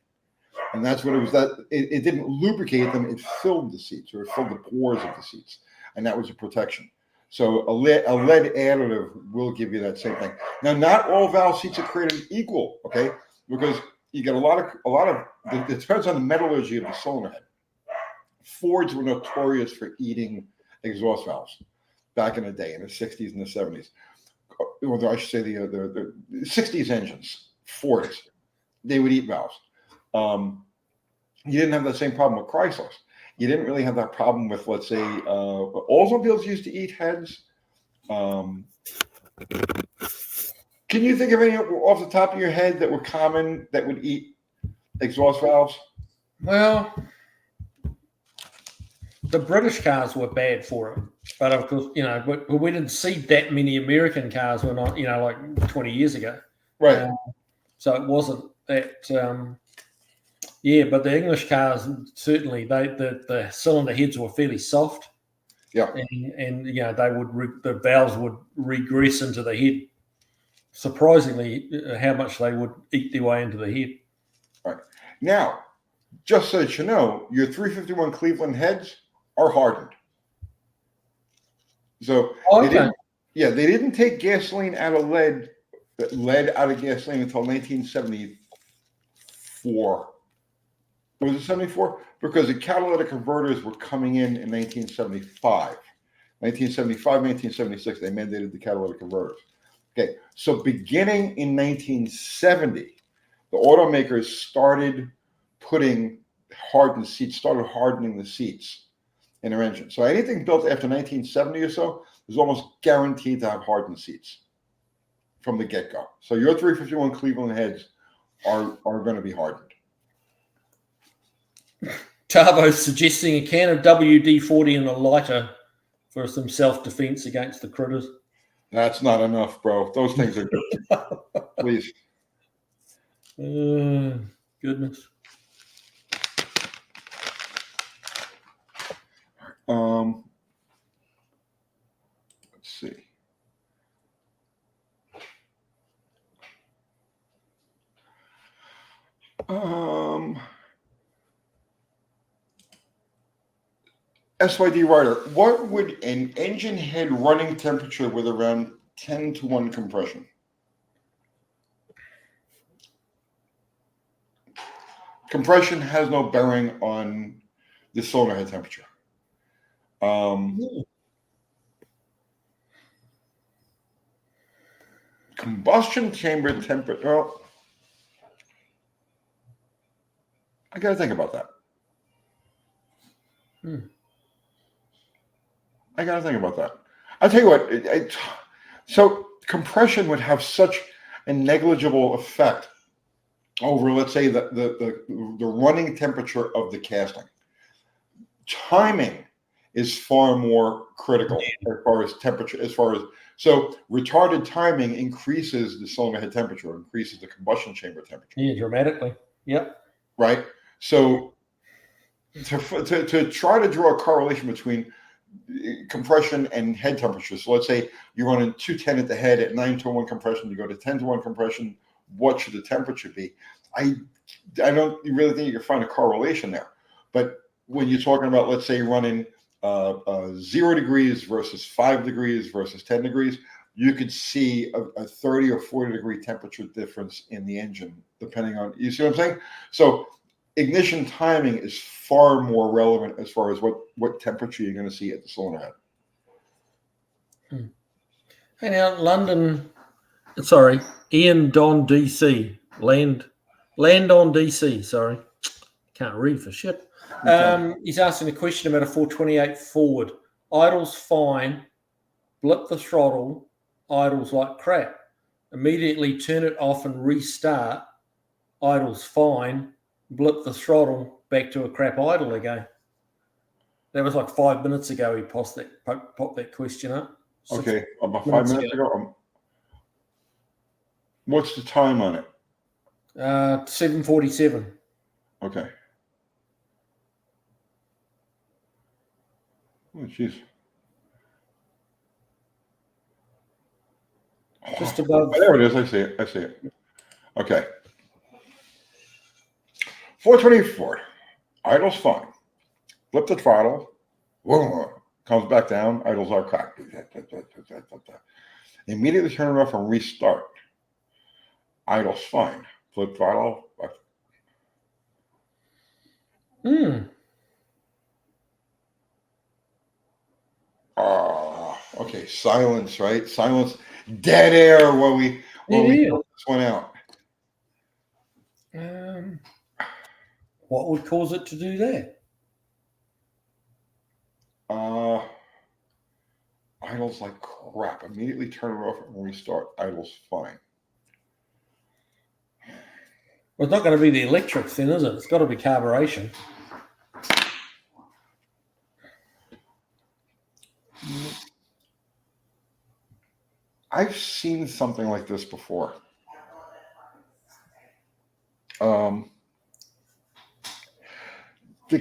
And that's what it was. That it didn't lubricate them, it filled the seats, or it filled the pores of the seats. And that was a protection. So a lead additive will give you that same thing. Now, not all valve seats are created equal, okay? Because you get a lot of it depends on the metallurgy of the cylinder head. Fords were notorious for eating exhaust valves back in the day, in the 60s and the 70s. Or I should say the 60s engines, Fords, they would eat valves. You didn't have that same problem with Chryslers. You didn't really have that problem with, let's say, Oldsmobiles used to eat heads. Can you think of any off the top of your head that were common that would eat exhaust valves? Well, the British cars were bad for it, but of course, we didn't see that many American cars were not, like 20 years ago. Right. So it wasn't that. But the English cars certainly the cylinder heads were fairly soft. Yeah. And the valves would regress into the head. Surprisingly, how much they would eat their way into the head. Right. Now, just so that you know, your 351 Cleveland heads are hardened. So they didn't take gasoline out of lead out of gasoline until 1974. Was it 74? Because the catalytic converters were coming in 1975. 1975, 1976, they mandated the catalytic converters. Okay, so beginning in 1970, the automakers started putting hardened seats, started hardening the seats in their engine. So anything built after 1970 or so is almost guaranteed to have hardened seats from the get-go. So your 351 Cleveland heads are going to be hardened. Tavo's suggesting a can of WD-40 and a lighter for some self-defense against the critters. That's not enough, bro. Those things are please. Goodness. Let's see. SYD Rider, what would an engine head running temperature with around 10-to-1 compression? Compression has no bearing on the cylinder head temperature. Combustion chamber temperature. Well, I got to think about that. I got to think about that. I'll tell you what. So compression would have such a negligible effect over, let's say, the running temperature of the casting. Timing is far more critical as far as temperature, so retarded timing increases the cylinder head temperature, increases the combustion chamber temperature. Yeah, dramatically. Yep. Right. So to try to draw a correlation between compression and head temperature. So let's say you're running 210 at the head at 9-to-1 compression, you go to 10-to-1 compression. What should the temperature be? I don't really think you can find a correlation there. But when you're talking about, let's say, running 0 degrees versus 5 degrees versus 10 degrees, you could see a 30 or 40 degree temperature difference in the engine, depending on, you see what I'm saying? So ignition timing is far more relevant as far as what temperature you're going to see at the cylinder head. Hey, now, Ian Don DC, land on DC, sorry. Can't read for shit. He's asking a question about a 428 forward. Idle's fine, blip the throttle, idle's like crap. Immediately turn it off and restart, idle's fine, blip the throttle, back to a crap idle again. That was like 5 minutes ago he popped that question up. Okay, about 5 minutes ago. What's the time on it? 7:47. Okay. Oh, jeez. Just above. Oh, there it is. I see it. Okay. 424. Idle's fine. Flip the throttle. Comes back down. Idles are cracked. Immediately turn it off and restart. Idle's fine. Flip throttle. Okay. Silence, right? Silence. Dead air while we fill this one out. What would cause it to do that? Idle's like crap. Immediately turn it off and restart. Idle's fine. Well, it's not going to be the electrics then, is it? It's got to be carburation. I've seen something like this before. The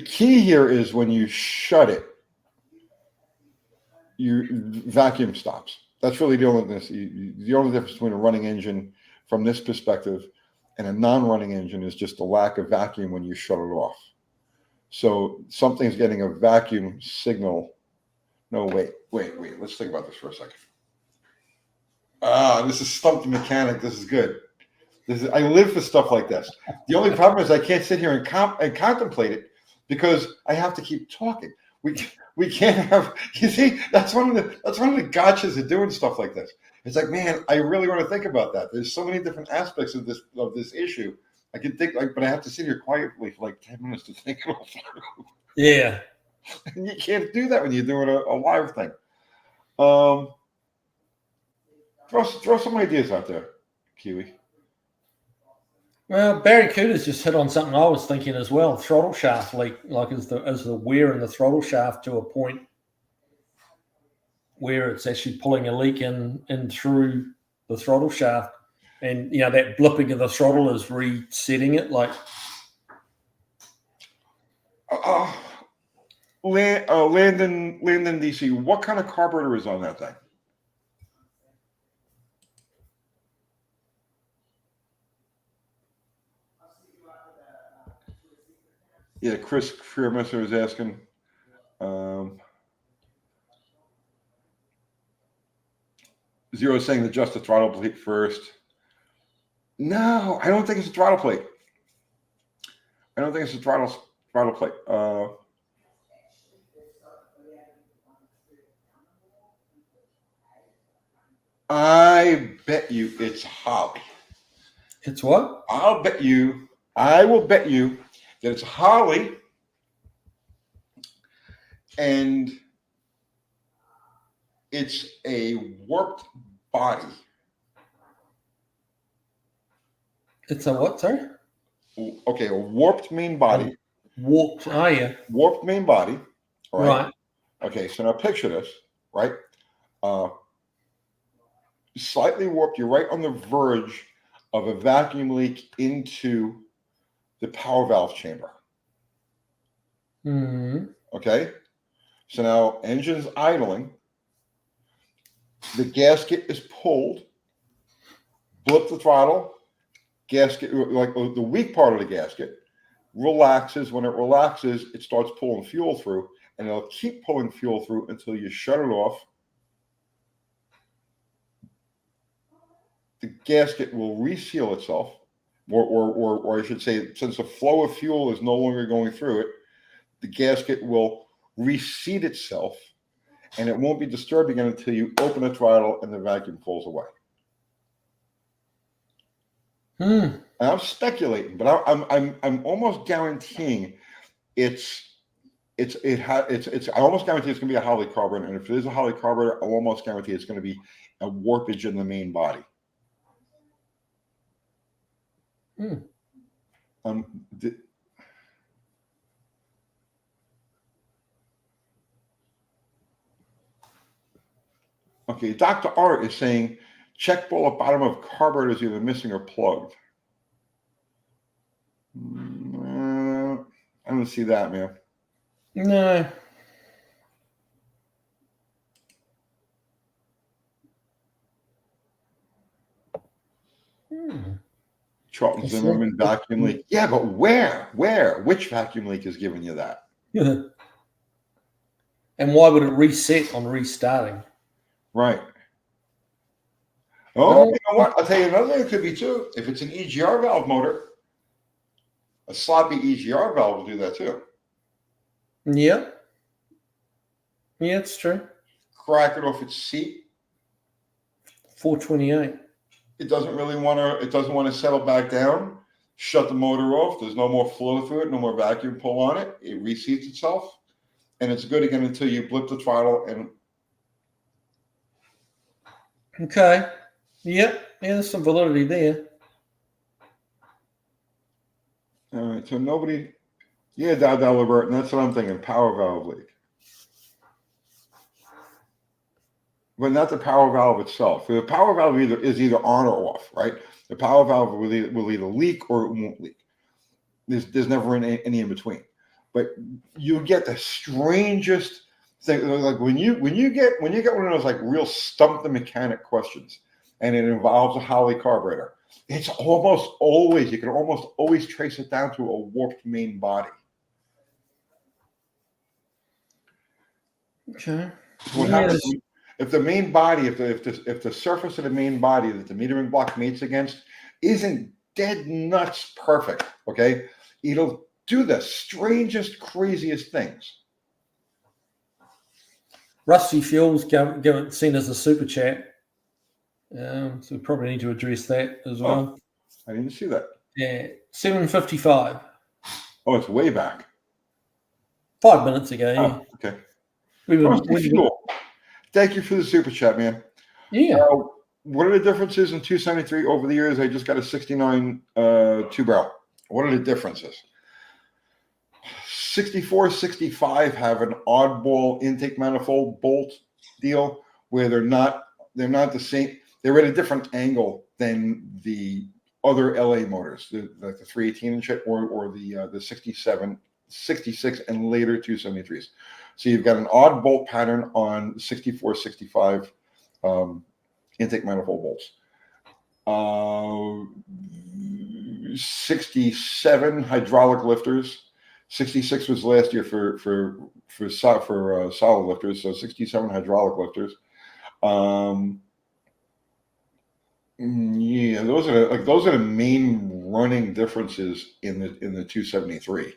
key here is when you shut it, your vacuum stops. That's really the only difference between a running engine from this perspective and a non-running engine is just the lack of vacuum when you shut it off. So something's getting a vacuum signal. No, wait. Let's think about this for a second. This is Stump the Mechanic. This is good. I live for stuff like this. The only problem is I can't sit here and contemplate it because I have to keep talking. We can't have. You see, that's one of the gotchas of doing stuff like this. It's like, man, I really want to think about that. There's so many different aspects of this issue. I can think, but I have to sit here quietly for like 10 minutes to think it all through. Yeah, and you can't do that when you're doing a live thing. Throw some ideas out there, Kiwi. Well, Barry Cooter's just hit on something I was thinking as well. Throttle shaft leak, like is the wear in the throttle shaft to a point where it's actually pulling a leak in through the throttle shaft, and that blipping of the throttle is resetting it. Like, Landon DC, what kind of carburetor is on that thing? Yeah, Chris Fearmesser is asking. Zero is saying adjust the throttle plate first. No, I don't think it's a throttle plate. I don't think it's a throttle plate. I bet you it's Holly. It's what? I will bet you that it's Holly, and it's a warped body. It's a what, sorry? Okay, a warped main body. Warped, oh yeah. Warped main body. Right. Okay, so now picture this, right? Slightly warped. You're right on the verge of a vacuum leak into the power valve chamber. Mm-hmm. Okay, so now engine's idling. The gasket is pulled. Blip the throttle. Gasket, like the weak part of the gasket, relaxes. When it relaxes, it starts pulling fuel through, and it'll keep pulling fuel through until you shut it off. The gasket will reseal itself, or I should say, since the flow of fuel is no longer going through it, the gasket will reseat itself, and it won't be disturbed again until you open the throttle and the vacuum falls away. And I'm speculating, but I'm almost guaranteeing I almost guarantee it's going to be a Holly carburetor, and if it is a Holly carburetor, I'll almost guarantee it's going to be a warpage in the main body. Okay, Dr. Art is saying check ball at bottom of carburetor is either missing or plugged. I don't see that, man. No. Charlton Zimmerman vacuum leak. Yeah, but where? Which vacuum leak is giving you that? Yeah. And why would it reset on restarting? Right. Oh, you know what? I'll tell you another thing it could be too. If it's an EGR valve motor, a sloppy EGR valve will do that too. Yeah. Yeah, it's true. Crack it off its seat. 428. It doesn't really want to. It doesn't want to settle back down. Shut the motor off. There's no more flow through it. No more vacuum pull on it. It reseats itself, and it's good again until you blip the throttle and. Okay. Yep. Yeah, there's some validity there. All right. So nobody. Yeah, Dalbert, and that's what I'm thinking. Power valve leak. But not the power valve itself. The power valve is either on or off, right? The power valve will either leak or it won't leak. There's never any in between. But you get the strangest thing, like when you get one of those like real stump the mechanic questions, and it involves a Holly carburetor. It's almost always, you can almost always trace it down to a warped main body. Okay. What happens if the main body, if the surface of the main body that the metering block mates against isn't dead nuts perfect, okay, it'll do the strangest, craziest things. Rusty Fuels seen as a super chat. So we probably need to address that as well. I didn't see that. Yeah, 7:55. Oh, it's way back. 5 minutes ago. Yeah. Oh, okay. Fuel. Thank you for the super chat, man. Yeah. What are the differences in 273 over the years? I just got a 69 two barrel. What are the differences? 64, 65 have an oddball intake manifold bolt deal, where they're not the same. They're at a different angle than the other LA motors, like the 318 and shit, or the 67, 66, and later 273s. So you've got an odd bolt pattern on 64, 65 intake manifold bolts. 67 hydraulic lifters. 66 was last year for solid lifters. So 67 hydraulic lifters. Yeah, those are the main running differences in the 273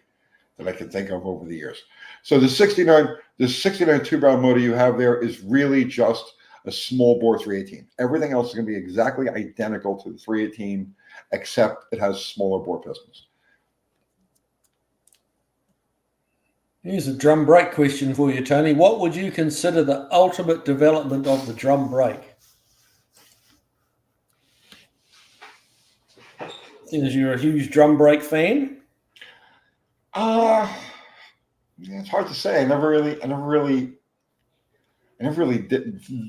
that I can think of over the years. So the 69 two-barrel motor you have there is really just a small bore 318. Everything else is going to be exactly identical to the 318, except it has smaller bore pistons. Here's a drum brake question for you, Tony. What would you consider the ultimate development of the drum brake? Seeing as you're a huge drum brake fan. Yeah, it's hard to say. I never really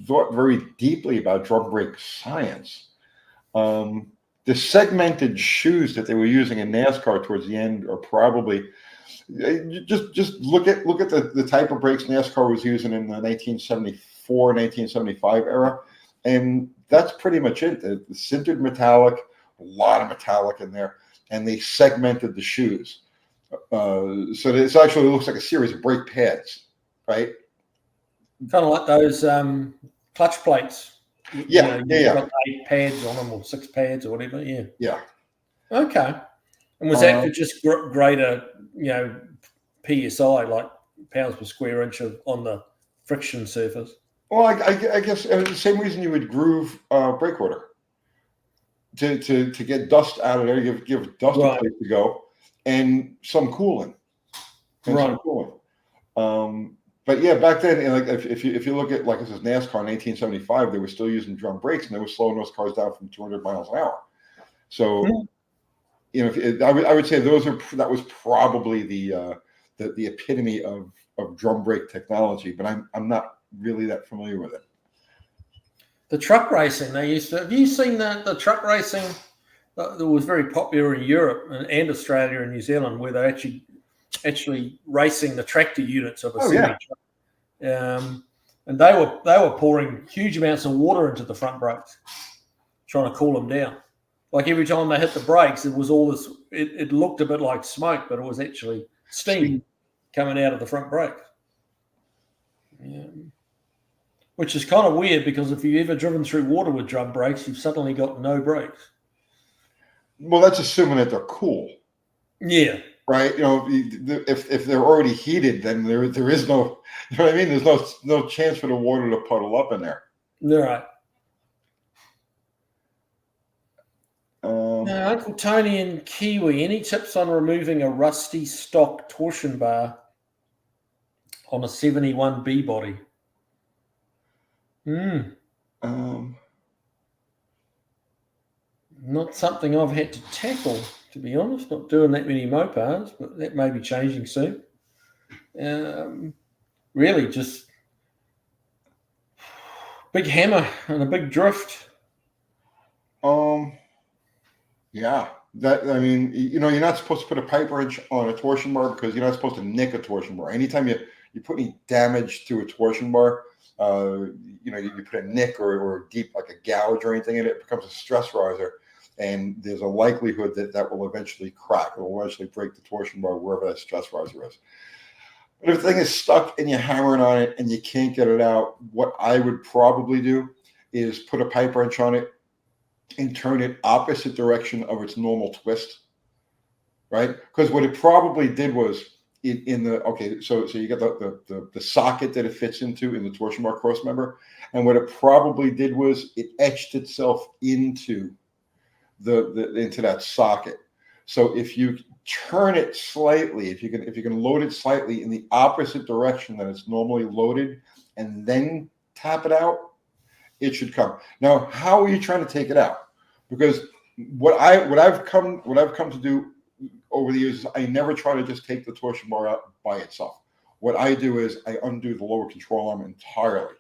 thought very deeply about drum brake science. The segmented shoes that they were using in NASCAR towards the end are probably just look at the type of brakes NASCAR was using in the 1974, 1975 era, and that's pretty much it. The sintered metallic, a lot of metallic in there, and they segmented the shoes. So this actually looks like a series of brake pads, right? Kind of like those clutch plates. Yeah, You've got 8 pads on them, or 6 pads, or whatever. Yeah. Okay. And was that for just greater, PSI, like pounds per square inch on the friction surface? Well, I guess the same reason you would groove brake order to get dust out of there. Give dust a place to go, and some cooling. But yeah, back then, like if you look at, like this is NASCAR in 1875, they were still using drum brakes, and they were slowing those cars down from 200 miles an hour. So, I would say that was probably the epitome of drum brake technology. But I'm not really that familiar with it. The truck racing they used to. Have you seen the truck racing that was very popular in Europe and Australia and New Zealand, where they're actually racing the tractor units of a semi truck, and they were pouring huge amounts of water into the front brakes, trying to cool them down. Like every time they hit the brakes, it was all this. It looked a bit like smoke, but it was actually steam coming out of the front brakes. Yeah. Which is kind of weird, because if you've ever driven through water with drum brakes, you've suddenly got no brakes. Well, that's assuming that they're cool. Yeah. Right. If they're already heated, then there is no, you know what I mean? There's no chance for the water to puddle up in there. Right. Now, Uncle Tony and Kiwi, any tips on removing a rusty stock torsion bar on a 71B body? Not something I've had to tackle, to be honest. Not doing that many Mopars, but that may be changing soon. Really, just big hammer and a big drift. Yeah. You're not supposed to put a pipe wrench on a torsion bar, because you're not supposed to nick a torsion bar. Anytime you put any damage to a torsion bar, you put a nick or deep, like a gouge or anything in it, becomes a stress riser, and there's a likelihood that will eventually crack. It will eventually break the torsion bar wherever that stress riser is. But if the thing is stuck and you're hammering on it and you can't get it out, what I would probably do is put a pipe wrench on it and turn it opposite direction of its normal twist, right? Because what it probably did was so you got the socket that it fits into in the torsion bar cross member, and what it probably did was it etched itself into into that socket. So if you turn it slightly, if you can load it slightly in the opposite direction that it's normally loaded, and then tap it out, it should come. Now, how are you trying to take it out? Because what I've come to do over the years is I never try to just take the torsion bar out by itself. What I do is I undo the lower control arm entirely,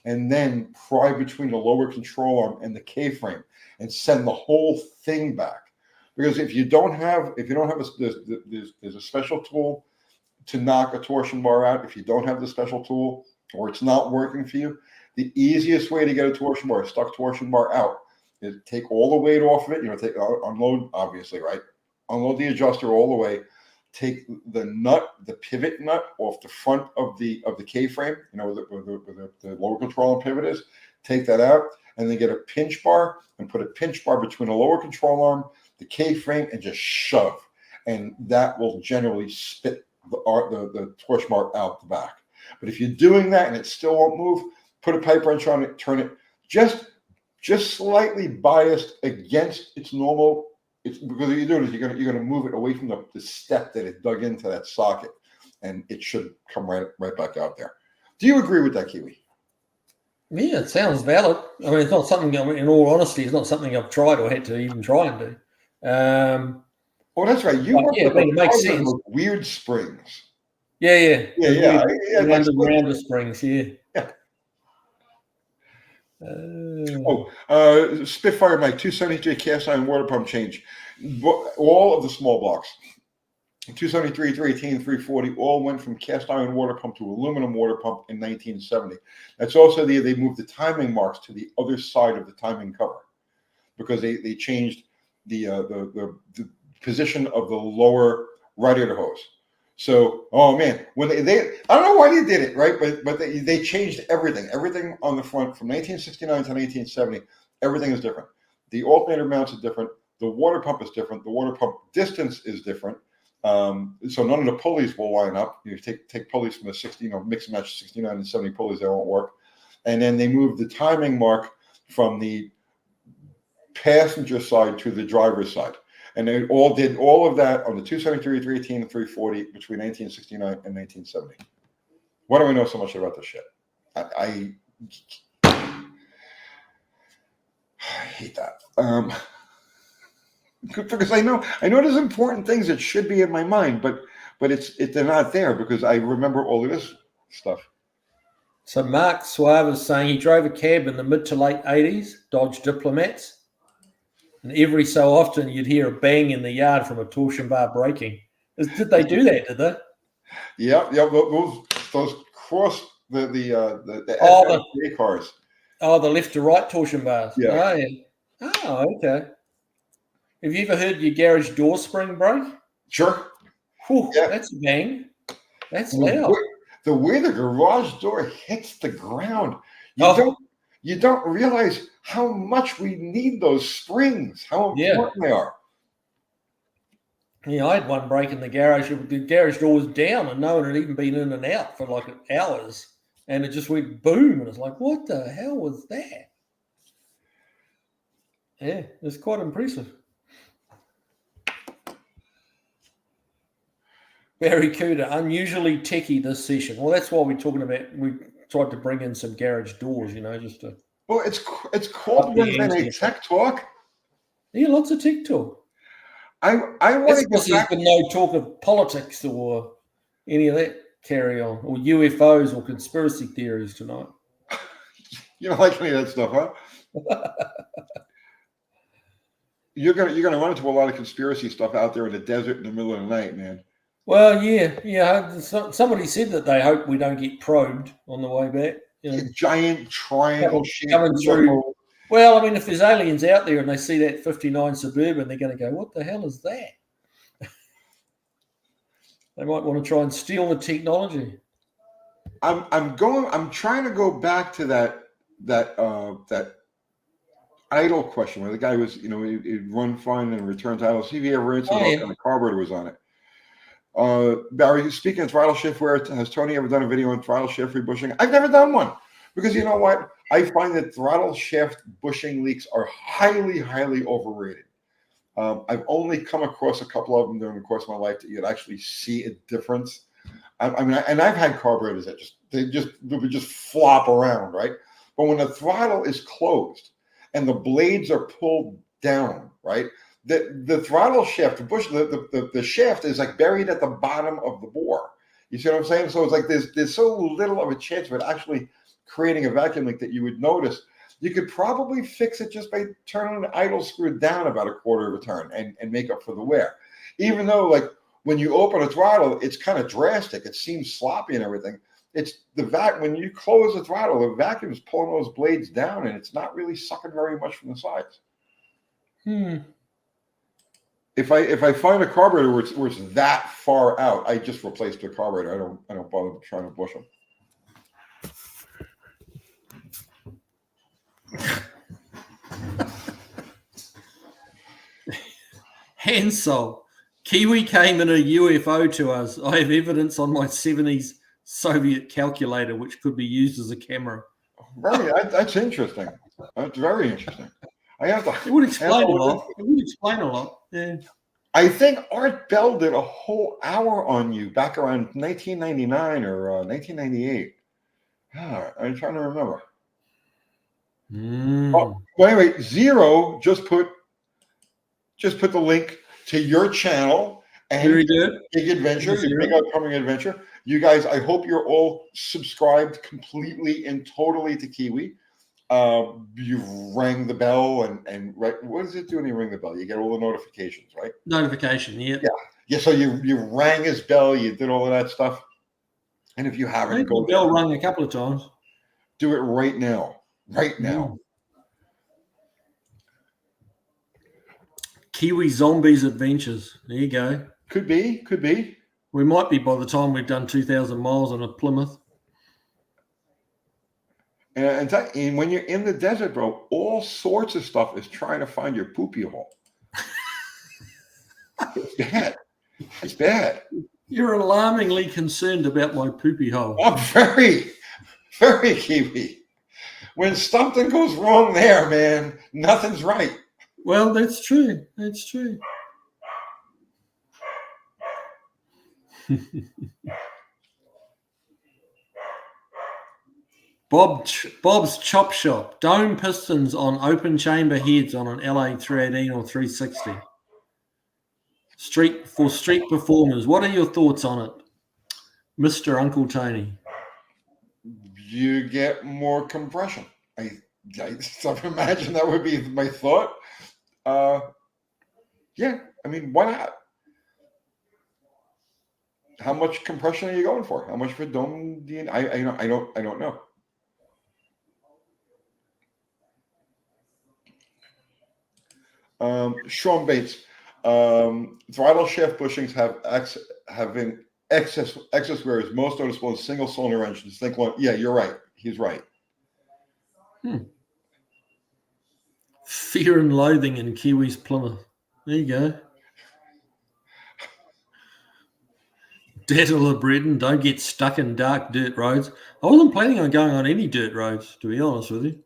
and then pry between the lower control arm and the K-frame and send the whole thing back. Because if you don't have there's a special tool to knock a torsion bar out. If you don't have the special tool or it's not working for you, the easiest way to get a torsion bar, a stuck torsion bar out, is take all the weight off of it. Unload, obviously, right? Unload the adjuster all the way. Take the nut, the pivot nut off the front of the K-frame, where the lower control arm pivot is. Take that out, and then get a pinch bar and put a pinch bar between the lower control arm, the K-frame, and just shove. And that will generally spit the torsion bar out the back. But if you're doing that and it still won't move, put a pipe wrench on it, turn it just slightly biased against its normal. It's because what you're doing is you're gonna move it away from the step that it dug into that socket, and it should come right back out there. Do you agree with that, Kiwi? Yeah, it sounds valid. I mean, it's not something. In all honesty, it's not something I've tried or had to even try and do. Oh, that's right. You work with it makes sense. Weird springs. Yeah. Rounder springs. Yeah. Spitfire Mike, 273 cast iron water pump change. All of the small blocks, 273, 318, 340, all went from cast iron water pump to aluminum water pump in 1970. That's also they moved the timing marks to the other side of the timing cover because they changed the position of the lower radiator hose. So, oh man, when they I don't know why they did it, right? But they changed everything on the front from 1969 to 1970. Everything is different. The alternator mounts are different. The water pump is different. The water pump distance is different. So none of the pulleys will line up. You take pulleys from the 60, mix and match 69 and 70 pulleys, they won't work. And then they moved the timing mark from the passenger side to the driver's side. And they all did all of that on the 273, 318, and 340 between 1969 and 1970. Why do we know so much about this shit? I hate that. Because I know there's important things that should be in my mind, but they're not there because I remember all of this stuff. So Mark Suave is saying he drove a cab in the mid to late 80s, Dodge Diplomats. And every so often you'd hear a bang in the yard from a torsion bar breaking. Did they do that, did they? Yeah. Those cross the cars. Oh, the left to right torsion bars. Yeah. Oh, okay. Have you ever heard your garage door spring break? Sure. Whew, yeah. That's a bang. That's loud. The way the garage door hits the ground, you don't realize how much we need those springs, how important they are. Yeah, I had one break in the garage. The garage door was down and no one had even been in and out for like hours. And it just went boom. And it's like, what the hell was that? Yeah, it's quite impressive. Barry Cooter, unusually techie this session. Well, that's why we're talking about, we tried to bring in some garage doors, just to... Well, it's called Tech Talk. Yeah, lots of tech talk. I want to get back... There's been no talk of politics or any of that carry on, or UFOs or conspiracy theories tonight. You don't like any of that stuff, huh? You're gonna run into a lot of conspiracy stuff out there in the desert in the middle of the night, man. Well, yeah. Somebody said that they hope we don't get probed on the way back. A giant triangle coming through. Well, I mean, if there's aliens out there and they see that 59 Suburban, they're going to go, "What the hell is that?" They might want to try and steal the technology. I'm trying to go back to that idle question where the guy was, he'd run fine and return to idle. See if he ever answered and the carburetor was on it. Barry, speaking of throttle shift wear, has Tony ever done a video on throttle shift rebushing? I've never done one because you know what? I find that throttle shaft bushing leaks are highly, highly overrated. I've only come across a couple of them during the course of my life that you'd actually see a difference. And I've had carburetors that would just flop around, right? But when the throttle is closed and the blades are pulled down, right? The throttle shaft, the shaft is like buried at the bottom of the bore. You see what I'm saying? So it's like there's so little of a chance of it actually creating a vacuum leak that you would notice, you could probably fix it just by turning the idle screw down about a quarter of a turn and make up for the wear. Even though, like, when you open a throttle, it's kind of drastic. It seems sloppy and everything. It's the when you close the throttle, the vacuum is pulling those blades down, and it's not really sucking very much from the sides. If I find a carburetor where it's that far out, I just replace the carburetor. I don't bother trying to bush them. Hansel, Kiwi came in a UFO to us. I have evidence on my 70s Soviet calculator, which could be used as a camera. That's interesting. That's very interesting. I have to. It would explain a lot. It would explain a lot. Yeah. I think Art Bell did a whole hour on you back around 1999 or 1998. I'm trying to remember. Oh, well, anyway, Zero just put the link to your channel and Big Adventure, your big upcoming adventure. You guys, I hope you're all subscribed completely and totally to Kiwi. You rang the bell and right. What does it do when you ring the bell? You get all the notifications, right? Notification, yeah. So you rang his bell. You did all of that stuff. And if you haven't, the bell rung a couple of times. Do it right now. Right now. Kiwi Zombies Adventures. There you go. Could be. We might be by the time we've done 2,000 miles on a Plymouth. And when you're in the desert, bro, all sorts of stuff is trying to find your poopy hole. It's bad. It's bad. You're alarmingly concerned about my poopy hole. I'm very, very Kiwi. When something goes wrong there, man, nothing's right. Well, that's true. That's true. Bob's Chop Shop. Dome pistons on open chamber heads on an LA 318 or 360. Street performers. What are your thoughts on it, Mr. Uncle Tony? You get more compression. I imagine that would be my thought. Yeah, I mean, why not? How much compression are you going for? How much for dome do you? I don't know. Sean Bates, throttle shaft bushings have excess wear is most noticeable in single cylinder engines. Think one. Yeah, you're right. He's right. Fear and loathing in Kiwi's Plymouth. There you go. Dazzle of Britain, don't get stuck in dark dirt roads. I wasn't planning on going on any dirt roads, to be honest with you.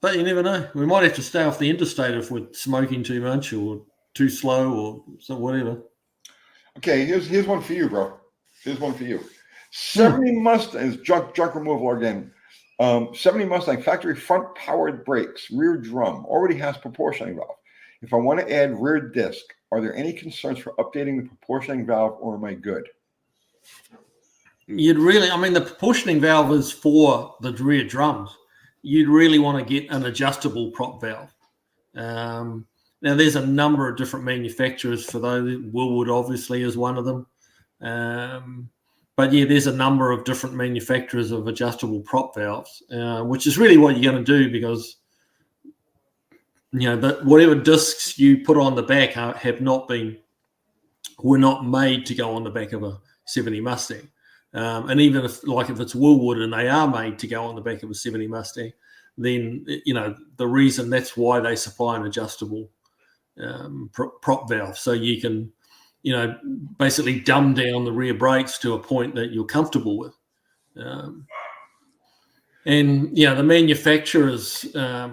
But you never know. We might have to stay off the interstate if we're smoking too much or too slow or whatever. Okay, here's one for you, bro. Here's one for you. 70 Mustangs, junk removal again. 70 Mustang factory front powered brakes, rear drum, already has proportioning valve. If I want to add rear disc, are there any concerns for updating the proportioning valve, or am I good? The proportioning valve is for the rear drums. You'd really want to get an adjustable prop valve. Now, there's a number of different manufacturers for those. Woolwood obviously is one of them. But yeah, there's a number of different manufacturers of adjustable prop valves, which is really what you're going to do because, whatever discs you put on the back were not made to go on the back of a 70 Mustang. And even if it's Woolwood and they are made to go on the back of a 70 Mustang, then, the reason that's why they supply an adjustable prop valve. So you can, basically dumb down the rear brakes to a point that you're comfortable with. The manufacturers'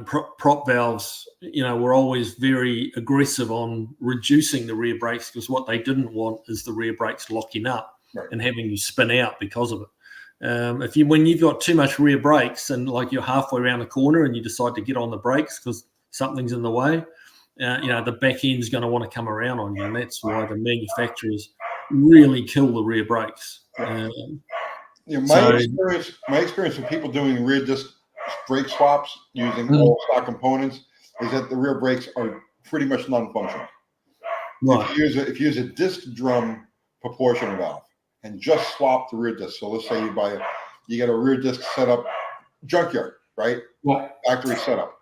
prop valves, were always very aggressive on reducing the rear brakes because what they didn't want is the rear brakes locking up. Right. And having you spin out because of it. When you've got too much rear brakes and you're halfway around the corner and you decide to get on the brakes because something's in the way, the back end's going to want to come around on you, and that's why the manufacturers really kill the rear brakes. Yeah, So- my experience with people doing rear disc brake swaps using Mm. all stock components is that the rear brakes are pretty much non-functional. Right. If you use a disc drum proportion valve and just swap the rear disc. So let's say you get a rear disc setup junkyard, right? Well, Factory setup.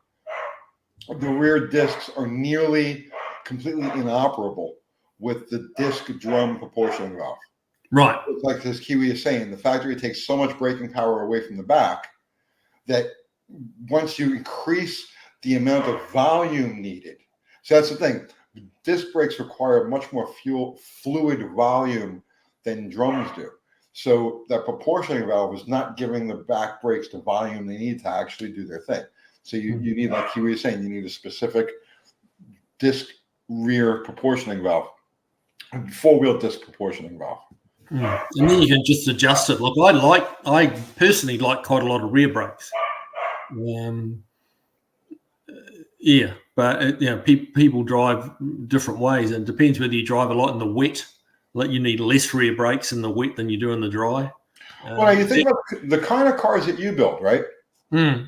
The rear discs are nearly completely inoperable with the disc drum proportioning valve. right. It's like this Kiwi is saying, the factory takes so much braking power away from the back that once you increase the amount of volume needed, so that's the thing. Disc brakes require much more fluid volume than drums do. So that proportioning valve is not giving the back brakes the volume they need to actually do their thing. So you need, like Kiwi is saying, you need a specific disc rear proportioning valve, four-wheel disc proportioning valve. And then you can just adjust it. Look, I personally like quite a lot of rear brakes. Yeah, but people drive different ways, and it depends whether you drive a lot in the wet. Like you need less rear brakes in the wet than you do in the dry. Well, you think about the kind of cars that you build, right? Mm.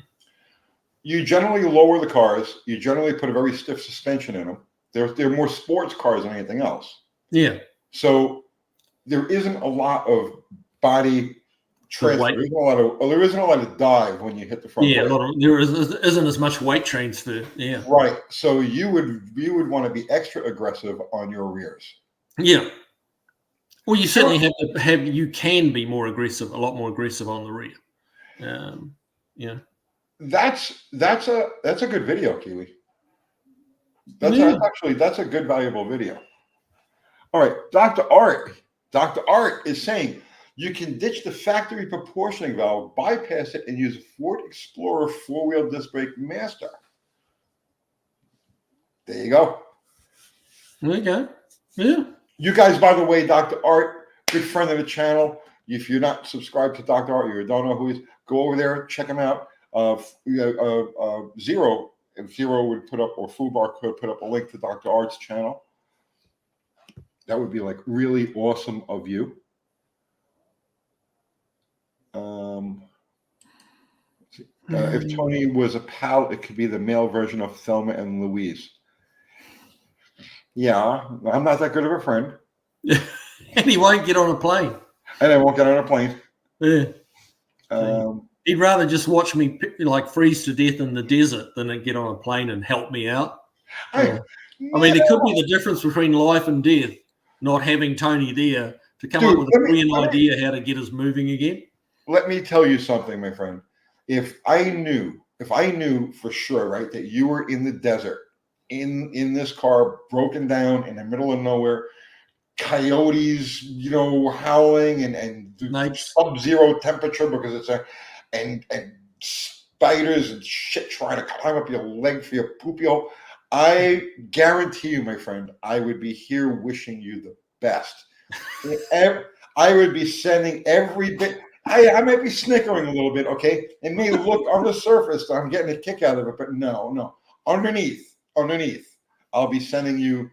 You generally lower the cars. You generally put a very stiff suspension in them. They're more sports cars than anything else. Yeah. So there isn't a lot of body transfer. There isn't a lot of dive when you hit the front. Yeah, there isn't as much weight transfer. Yeah. Right. So you would want to be extra aggressive on your rears. Yeah. Well, you certainly you can be more aggressive, a lot more aggressive on the rear. Yeah. That's a good video, Kiwi. That's a good, valuable video. All right, Dr. Art is saying you can ditch the factory proportioning valve, bypass it, and use a Ford Explorer four-wheel disc brake master. There you go. Okay. Yeah. You guys, by the way, Dr. Art, good friend of the channel. If you're not subscribed to Dr. Art, you don't know who he is, go over there, check him out. Zero would put up, or Fubar could put up a link to Dr. Art's channel. That would be like really awesome of you. If Tony was a pal, it could be the male version of Thelma and Louise. Yeah, I'm not that good of a friend. And he won't get on a plane. And I won't get on a plane. Yeah. He'd rather just watch me like freeze to death in the desert than get on a plane and help me out. I mean, it could be the difference between life and death, not having Tony there to come up with a brilliant idea how to get us moving again. Let me tell you something, my friend. If I knew for sure, right, that you were in the desert, in this car, broken down in the middle of nowhere, coyotes, howling and sub-zero temperature because it's and spiders and shit trying to climb up your leg for your poopio, I guarantee you, my friend, I would be here wishing you the best. I would be sending every bit. I might be snickering a little bit, okay? It may look on the surface that I'm getting a kick out of it, but no. Underneath, I'll be sending you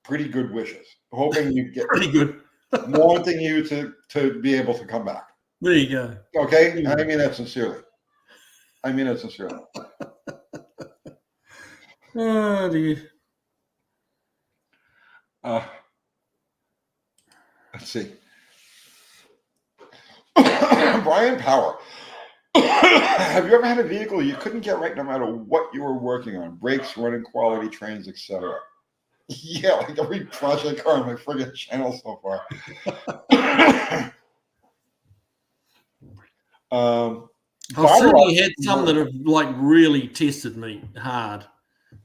pretty good wishes, hoping you get pretty good, wanting you to be able to come back. There you go. Okay, I mean that sincerely. Oh dear. Let's see. Brian Power. Have you ever had a vehicle you couldn't get right no matter what you were working on? Brakes, running quality, trains, etc. Yeah, like every project car on my friggin' channel so far. I've certainly had some that have like really tested me hard.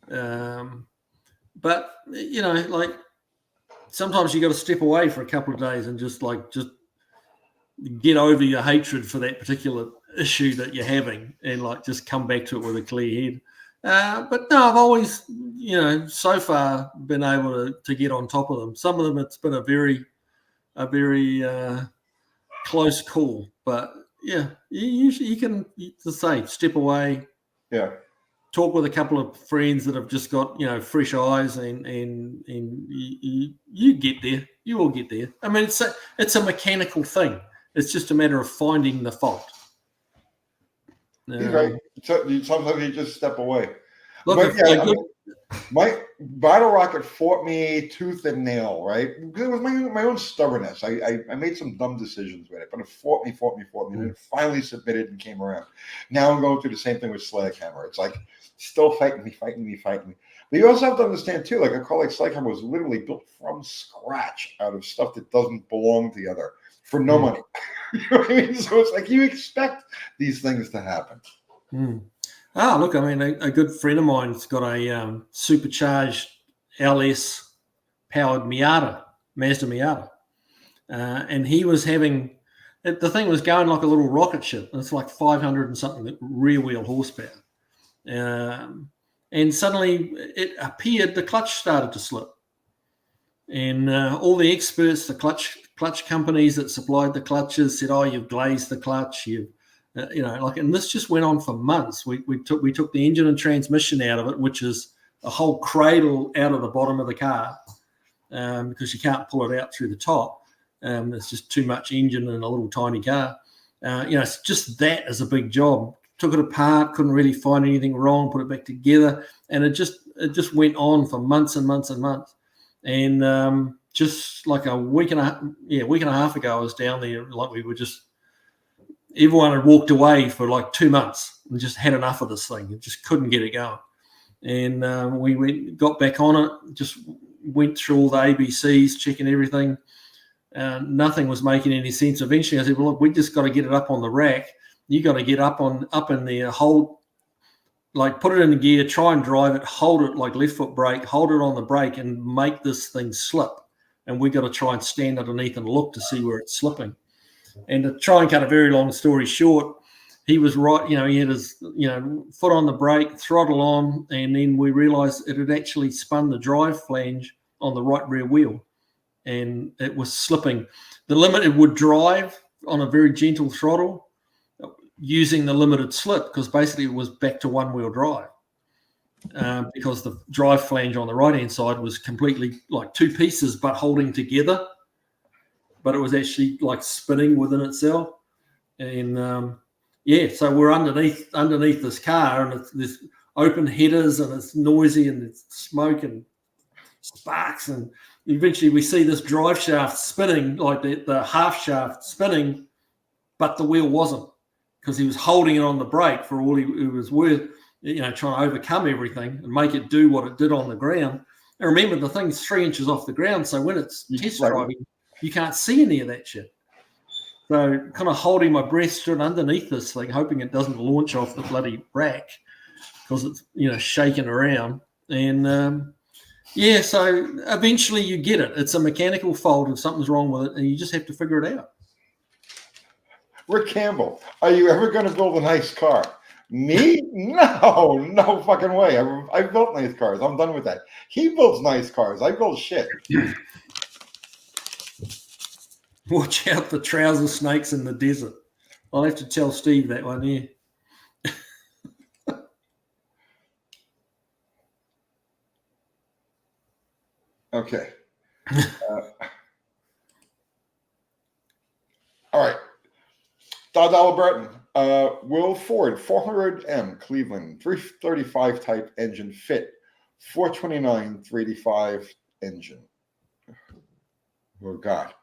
But like sometimes you got to step away for a couple of days and just get over your hatred for that particular issue that you're having and like just come back to it with a clear head. But no, I've always, so far been able to get on top of them. Some of them, it's been a very close call, but yeah, you can just say, step away. Yeah. Talk with a couple of friends that have just got, fresh eyes and you get there. You will get there. I mean, it's a mechanical thing. It's just a matter of finding the fault. He's right. So sometimes you just step away. Look, But yeah, my bottle rocket fought me tooth and nail, right? It was my own stubbornness. I made some dumb decisions with it, but it fought me, and it finally submitted and came around. Now I'm going through the same thing with Sledgehammer. It's like still fighting me. But you also have to understand too, like a car like Sledgehammer was literally built from scratch out of stuff that doesn't belong together for no money. You know what I mean? So it's like you expect these things to happen. Look, I mean, a good friend of mine's got a supercharged LS powered Mazda Miata. And he was having, the thing was going like a little rocket ship. It's like 500 and something rear wheel horsepower. And suddenly it appeared the clutch started to slip. And all the experts, the clutch companies that supplied the clutches said, "Oh, you've glazed the clutch, and this just went on for months. We took the engine and transmission out of it, which is a whole cradle out of the bottom of the car, because you can't pull it out through the top. It's just too much engine in a little tiny car. It's just that is a big job. Took it apart, couldn't really find anything wrong, put it back together, and it just went on for months and months and months. And just like a week and a half ago, I was down there. Like everyone had walked away for like 2 months and just had enough of this thing. It just couldn't get it going. And we got back on it, just went through all the ABCs, checking everything. Nothing was making any sense. Eventually I said, "Well, look, we just got to get it up on the rack. You got to get up in there, put it in the gear, try and drive it, hold it like left foot brake, hold it on the brake and make this thing slip. And we got to try and stand underneath and look to see where it's slipping." And to try and cut a very long story short, he was right. He had his, foot on the brake, throttle on, and then we realized it had actually spun the drive flange on the right rear wheel and it was slipping. The limited would drive on a very gentle throttle using the limited slip because basically it was back to one-wheel drive because the drive flange on the right-hand side was completely like two pieces but holding together, but it was actually like spinning within itself. And so we're underneath this car and it's this open headers and it's noisy and it's smoke and sparks, and eventually we see this drive shaft spinning, like the half shaft spinning, but the wheel wasn't, because he was holding it on the brake for all it was worth, trying to overcome everything and make it do what it did on the ground. And remember, the thing's 3 inches off the ground, so when it's test driving, you can't see any of that shit. So kind of holding my breath, stood underneath this thing, hoping it doesn't launch off the bloody rack because it's, shaking around. And so eventually you get it. It's a mechanical fault if something's wrong with it, and you just have to figure it out. Rick Campbell, are you ever going to build a nice car? Me? No fucking way. I've built nice cars. I'm done with that. He builds nice cars. I build shit. Watch out for trouser snakes in the desert. I'll have to tell Steve that one, yeah. Okay. All right. $1 Burton. Will Ford 400M Cleveland 335 type engine fit 429 385 engine? Oh God.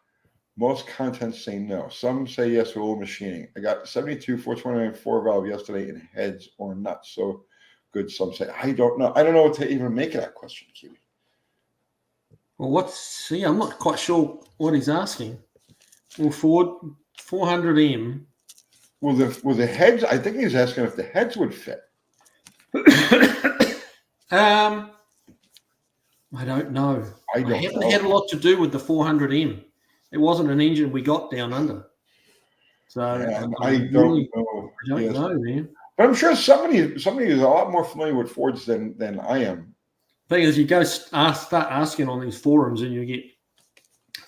Most contents say no. Some say yes with all machining. I got 72 429 4-valve yesterday in heads or nuts. So good. Some say I don't know. I don't know what to even make of that question, Kiwi. Well, I'm not quite sure what he's asking. Well, Ford 400M. Well, the heads, I think he's asking if the heads would fit. I don't know. I haven't had a lot to do with the 400M. It wasn't an engine we got down under. So yeah, I don't know. I don't know, man. But I'm sure somebody is a lot more familiar with Fords than I am. The thing is, you go start asking on these forums and you get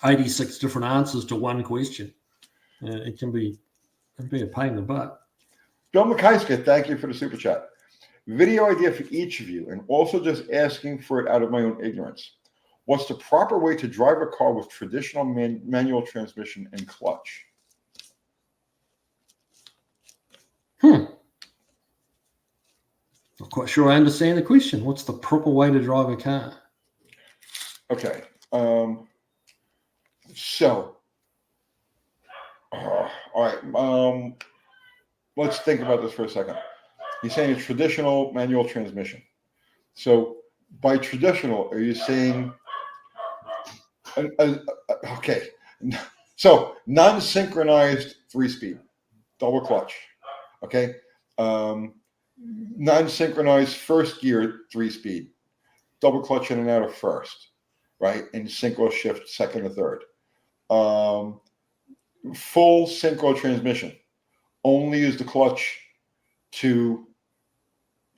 86 different answers to one question. It can be a pain in the butt. Bill McKeisker, thank you for the super chat. Video idea for each of you, and also just asking for it out of my own ignorance. What's the proper way to drive a car with traditional manual transmission and clutch? Not quite sure I understand the question. What's the proper way to drive a car? Okay. All right. Let's think about this for a second. You're saying a traditional manual transmission. So by traditional, are you saying okay? So non-synchronized 3-speed, double clutch. Okay. Non-synchronized first gear 3-speed, double clutch in and out of first, right? And synchro shift second or third. Full synchro transmission. Only use the clutch to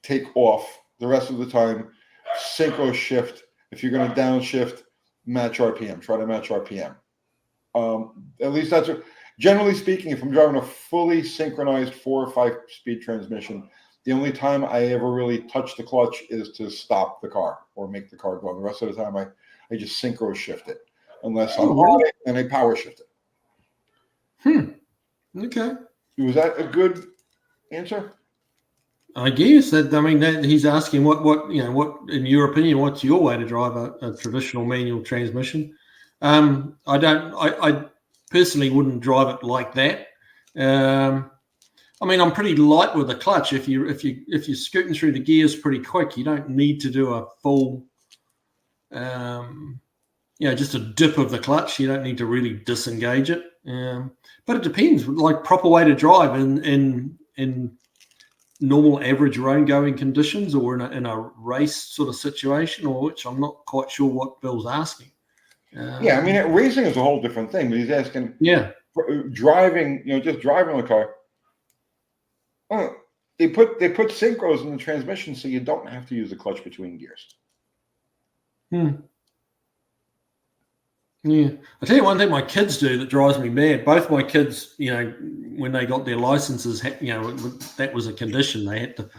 take off. The rest of the time, synchro shift. If you're going to downshift, match RPM. Try to match RPM. At least that's what, generally speaking, if I'm driving a fully synchronized 4 or 5-speed transmission, the only time I ever really touch the clutch is to stop the car or make the car go. The rest of the time, I just synchro shift it, unless I'm on it and I power shift it. Okay. Was that a good answer? I guess that. I mean, that he's asking what in your opinion, what's your way to drive a traditional manual transmission? I personally wouldn't drive it like that. I mean, I'm pretty light with the clutch. If you're scooting through the gears pretty quick, you don't need to do a full, just a dip of the clutch. You don't need to really disengage it. But it depends. Like proper way to drive in normal average road going conditions, or in a race sort of situation, or which I'm not quite sure what Bill's asking. I mean, racing is a whole different thing. But he's asking, driving, just driving the car. They put synchros in the transmission, so you don't have to use the clutch between gears. Yeah, I tell you one thing my kids do that drives me mad. Both my kids, when they got their licenses, that was a condition. They had to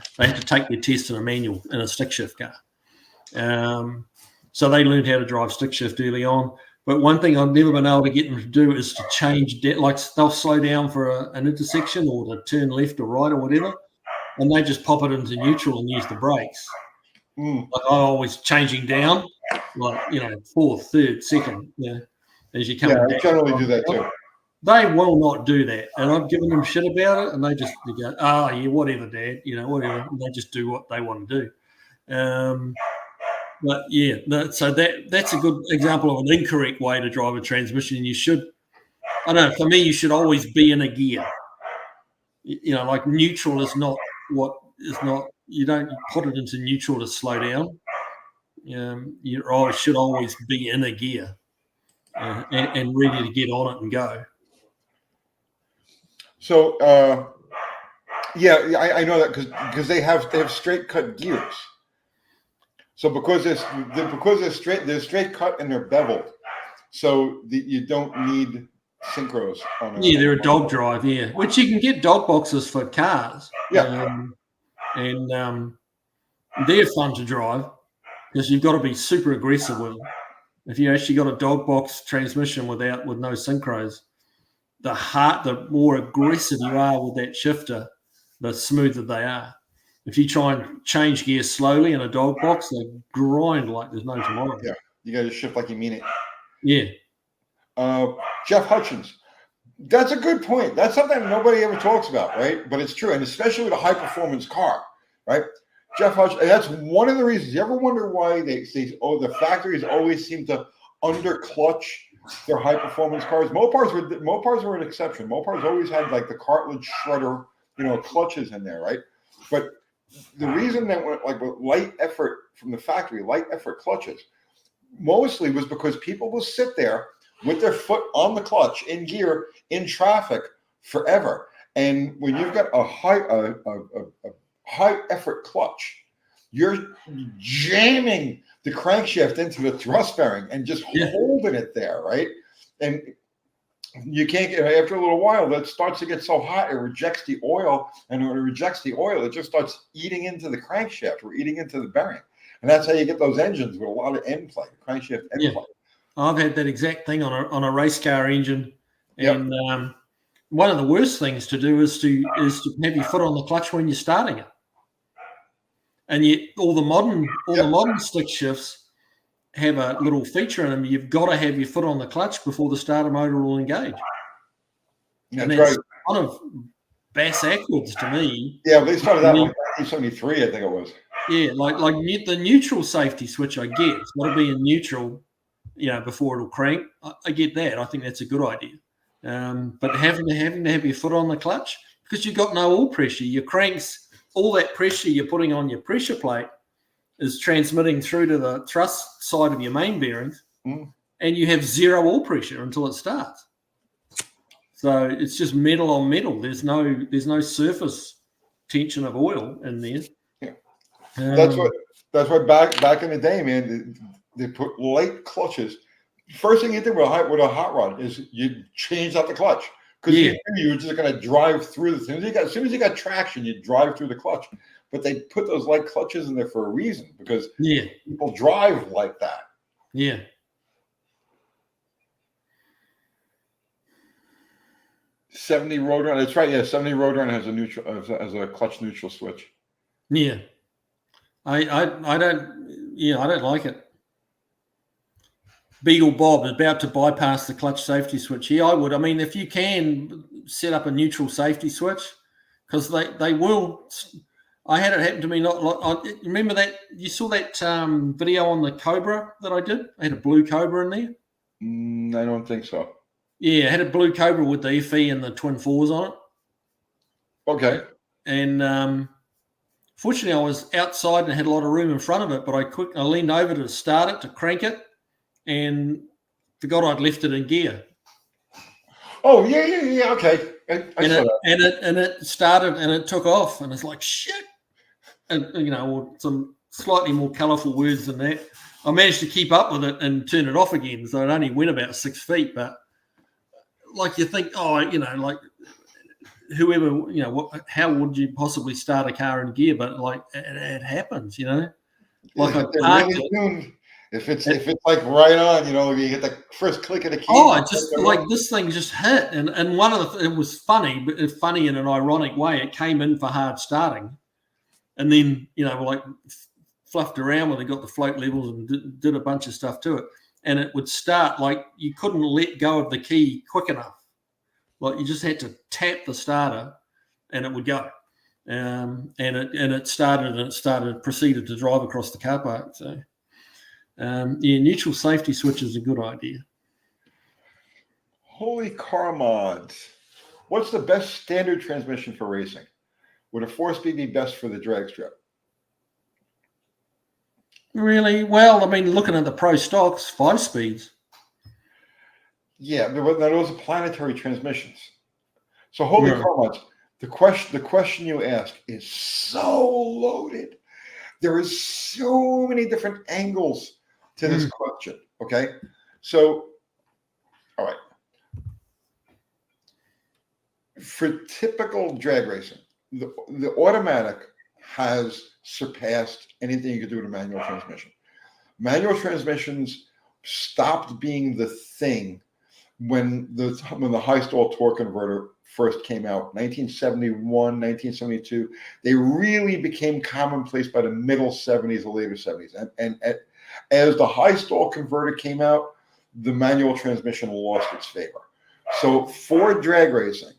take their test in a manual in a stick shift car. So they learned how to drive stick shift early on. But one thing I've never been able to get them to do is to change that. Like they'll slow down for an intersection or to turn left or right or whatever, and they just pop it into neutral and use the brakes. Like I'm always changing down, like fourth, third, second. As you come. Yeah, I generally do that too. They will not do that, and I've given them shit about it, and they go, "Oh, yeah, whatever, Dad. Whatever." And they just do what they want to do. But so that's a good example of an incorrect way to drive a transmission. You should, I don't know, for me, you should always be in a gear. Like neutral is not what is not. You don't put it into neutral to slow down. You should always be in a gear and ready to get on it and go. So I know that because they have straight cut gears. So because they're straight cut and they're beveled, so you don't need synchros on it. They're a dog drive, which you can get dog boxes for cars. And they're fun to drive because you've got to be super aggressive with them. If you actually got a dog box transmission with no synchros, the more aggressive you are with that shifter, the smoother they are. If you try and change gears slowly in a dog box, they grind like there's no tomorrow. Yeah, you got to shift like you mean it. Yeah. Jeff Hutchins, that's a good point. That's something nobody ever talks about, right? But it's true, and especially with a high-performance car, right? Jeff Hutchins, and that's one of the reasons. You ever wonder why the factories always seem to under-clutch their high-performance cars? Mopars were an exception. Mopars always had like the cartilage shredder, clutches in there, right? But the reason that with light effort from the factory, light effort clutches, mostly was because people will sit there with their foot on the clutch in gear in traffic forever. And when you've got a high effort clutch, you're jamming the crankshaft into the thrust bearing and just holding it there, right? And you can't get, after a little while, that starts to get so hot, it rejects the oil. And when it rejects the oil, it just starts eating into the crankshaft or eating into the bearing. And that's how you get those engines with a lot of end play, crankshaft end play. I've had that exact thing on a race car engine. And one of the worst things to do is to have your foot on the clutch when you're starting it. And yet all the modern stick shifts have a little feature in them. You've got to have your foot on the clutch before the starter motor will engage. That's right. Kind of backwards to me. Yeah, they started that in 1973, I think it was. Yeah, like the neutral safety switch, I get. It's got to be in neutral, before it'll crank. I get that. I think that's a good idea. But having to have your foot on the clutch, because you've got no oil pressure. Your cranks, all that pressure you're putting on your pressure plate is transmitting through to the thrust side of your main bearings, and you have zero oil pressure until it starts. So it's just metal on metal. There's no surface tension of oil in there. Yeah. That's what back in the day, man, they put light clutches. First thing you did with a hot rod is you change out the clutch, because you're just going to drive through. As soon as you got traction, you drive through the clutch. But they put those light clutches in there for a reason, because people drive like that. Yeah. 70 Roadrunner. That's right. Yeah, 70 Roadrunner has a clutch neutral switch. Yeah. I don't like it. Beagle Bob is about to bypass the clutch safety switch. Yeah, I would. I mean, if you can set up a neutral safety switch, because they will. I had it happen to me. Remember that you saw that video on the Cobra that I did? I had a blue Cobra in there. I don't think so. Yeah, I had a blue Cobra with the FE and the twin fours on it. Okay. And fortunately, I was outside and had a lot of room in front of it, but I leaned over to start it, to crank it, and forgot I'd left it in gear. Oh, yeah. Okay. I saw that. And it started and it took off, and it's like, shit. And, or some slightly more colourful words than that. I managed to keep up with it and turn it off again. So it only went about 6 feet. But like you think, like whoever, how would you possibly start a car in gear? But like it happens, Like if it's like right on, you get the first click of the key. Oh, it just like this thing just hit, and one of it was funny, but funny in an ironic way. It came in for hard starting, and then like fluffed around when they got the float levels and did a bunch of stuff to it, and it would start like you couldn't let go of the key quick enough. Like you just had to tap the starter, and it would go. And it proceeded to drive across the car park. So. Neutral safety switch is a good idea. Holy car mods. What's the best standard transmission for racing? Would a 4-speed be best for the drag strip? Really? Well, I mean, looking at the pro stocks, 5 speeds. Yeah, but those are planetary transmissions. So holy car mods. The question you ask is so loaded. There is so many different angles to this question. Okay. So, all right. For typical drag racing, the automatic has surpassed anything you could do with a manual transmission. Manual transmissions stopped being the thing when the high stall torque converter first came out, 1971, 1972. They really became commonplace by the middle 70s or later 70s. And as the high stall converter came out, the manual transmission lost its favor. So for drag racing,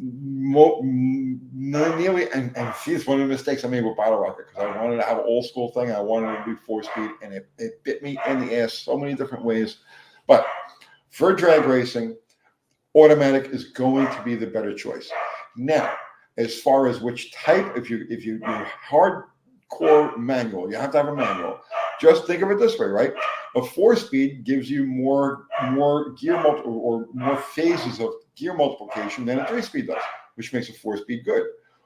nearly, and see, it's one of the mistakes I made with Bottle Rocket, because I wanted to have an old school thing. I wanted to do 4-speed, and it bit me in the ass so many different ways. But for drag racing, automatic is going to be the better choice. Now, as far as which type, if you hardcore manual, you have to have a manual. Just think of it this way, right? A 4-speed gives you more gear or more phases of gear multiplication than a 3-speed does, which makes a 4-speed good.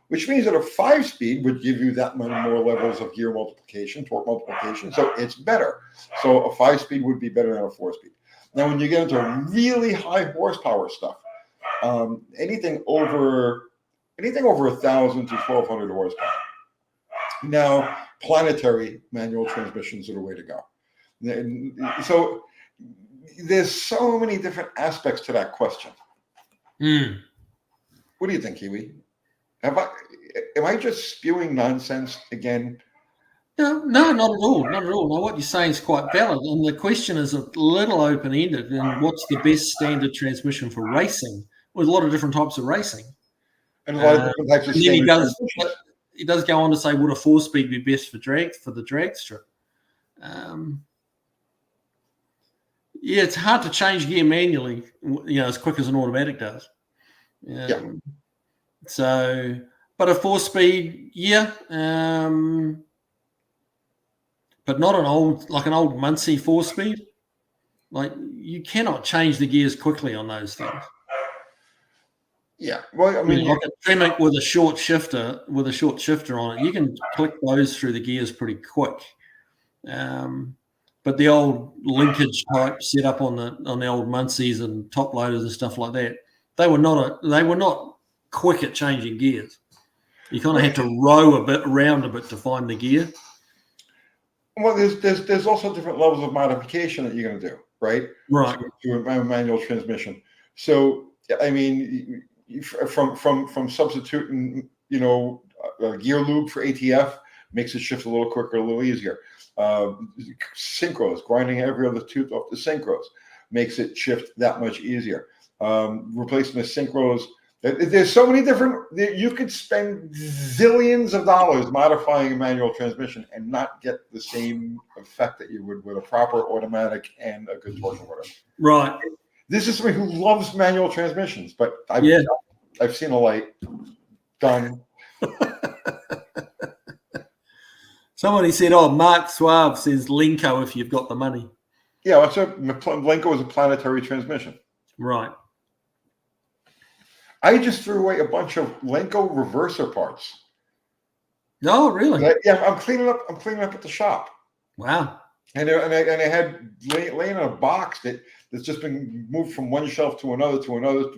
Which means that a 5-speed would give you that many more levels of gear multiplication, torque multiplication, so it's better. So a 5-speed would be better than a 4-speed. Now, when you get into really high horsepower stuff, anything over 1,000 to 1,200 horsepower. Now, planetary manual transmissions are the way to go. So there's so many different aspects to that question. What do you think, Kiwi? Am I just spewing nonsense again? No, not at all. Not at all. Now, what you're saying is quite valid. And the question is a little open-ended. And what's the best standard transmission for racing? Well, there's a lot of different types of racing. And a lot of different types of And then standard transmissions. he does go on to say, would a 4-speed be best for the drag strip? Yeah, it's hard to change gear manually, as quick as an automatic does. Yeah. So, but a 4-speed, yeah. But not an old Muncie 4-speed. Like, you cannot change the gears quickly on those things. Yeah. Well, I mean, like a Tremec with a short shifter on it, you can click those through the gears pretty quick. But the old linkage type set up on the old Muncies and top loaders and stuff like that, they were not quick at changing gears. You kind of had to row around a bit to find the gear. Well, there's also different levels of modification that you're going to do, right? Right. To a manual transmission. So, I mean, from substituting, a gear lube for ATF makes it shift a little quicker, a little easier. Synchros, grinding every other tooth off the synchros makes it shift that much easier. Replacing the synchros. There's so many different. You could spend zillions of dollars modifying a manual transmission and not get the same effect that you would with a proper automatic and a good torque converter. Right. This is somebody who loves manual transmissions, but I've seen a light. Done. Somebody said, "Oh, Mark Suave says Lenko if you've got the money." Yeah, Lenko is a planetary transmission. Right. I just threw away a bunch of Lenko reverser parts. No, really? Yeah, I'm cleaning up at the shop. Wow. And I had laying in a box that's just been moved from one shelf to another,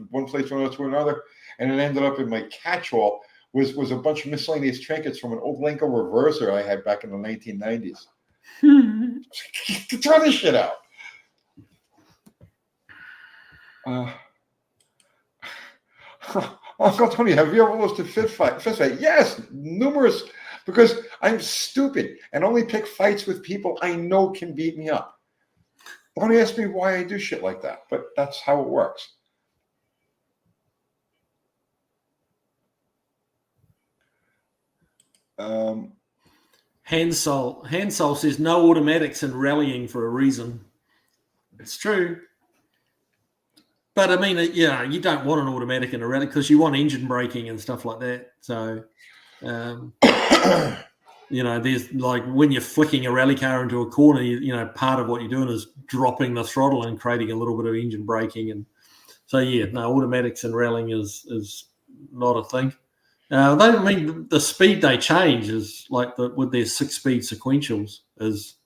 one place to another, and it ended up in my catch-all was a bunch of miscellaneous trinkets from an old Lenko reverser I had back in the 1990s. Throw this shit out. Uncle Tony, have you ever lost a fist fight? Yes, numerous, because I'm stupid and only pick fights with people I know can beat me up. Don't ask me why I do shit like that, but that's how it works. Hansol says no automatics in rallying for a reason. It's true. But I mean, you don't want an automatic in a rally because you want engine braking and stuff like that. So, there's like when you're flicking a rally car into a corner, part of what you're doing is dropping the throttle and creating a little bit of engine braking. And so, automatics in rallying is not a thing. The speed they change is like with their 6-speed sequentials is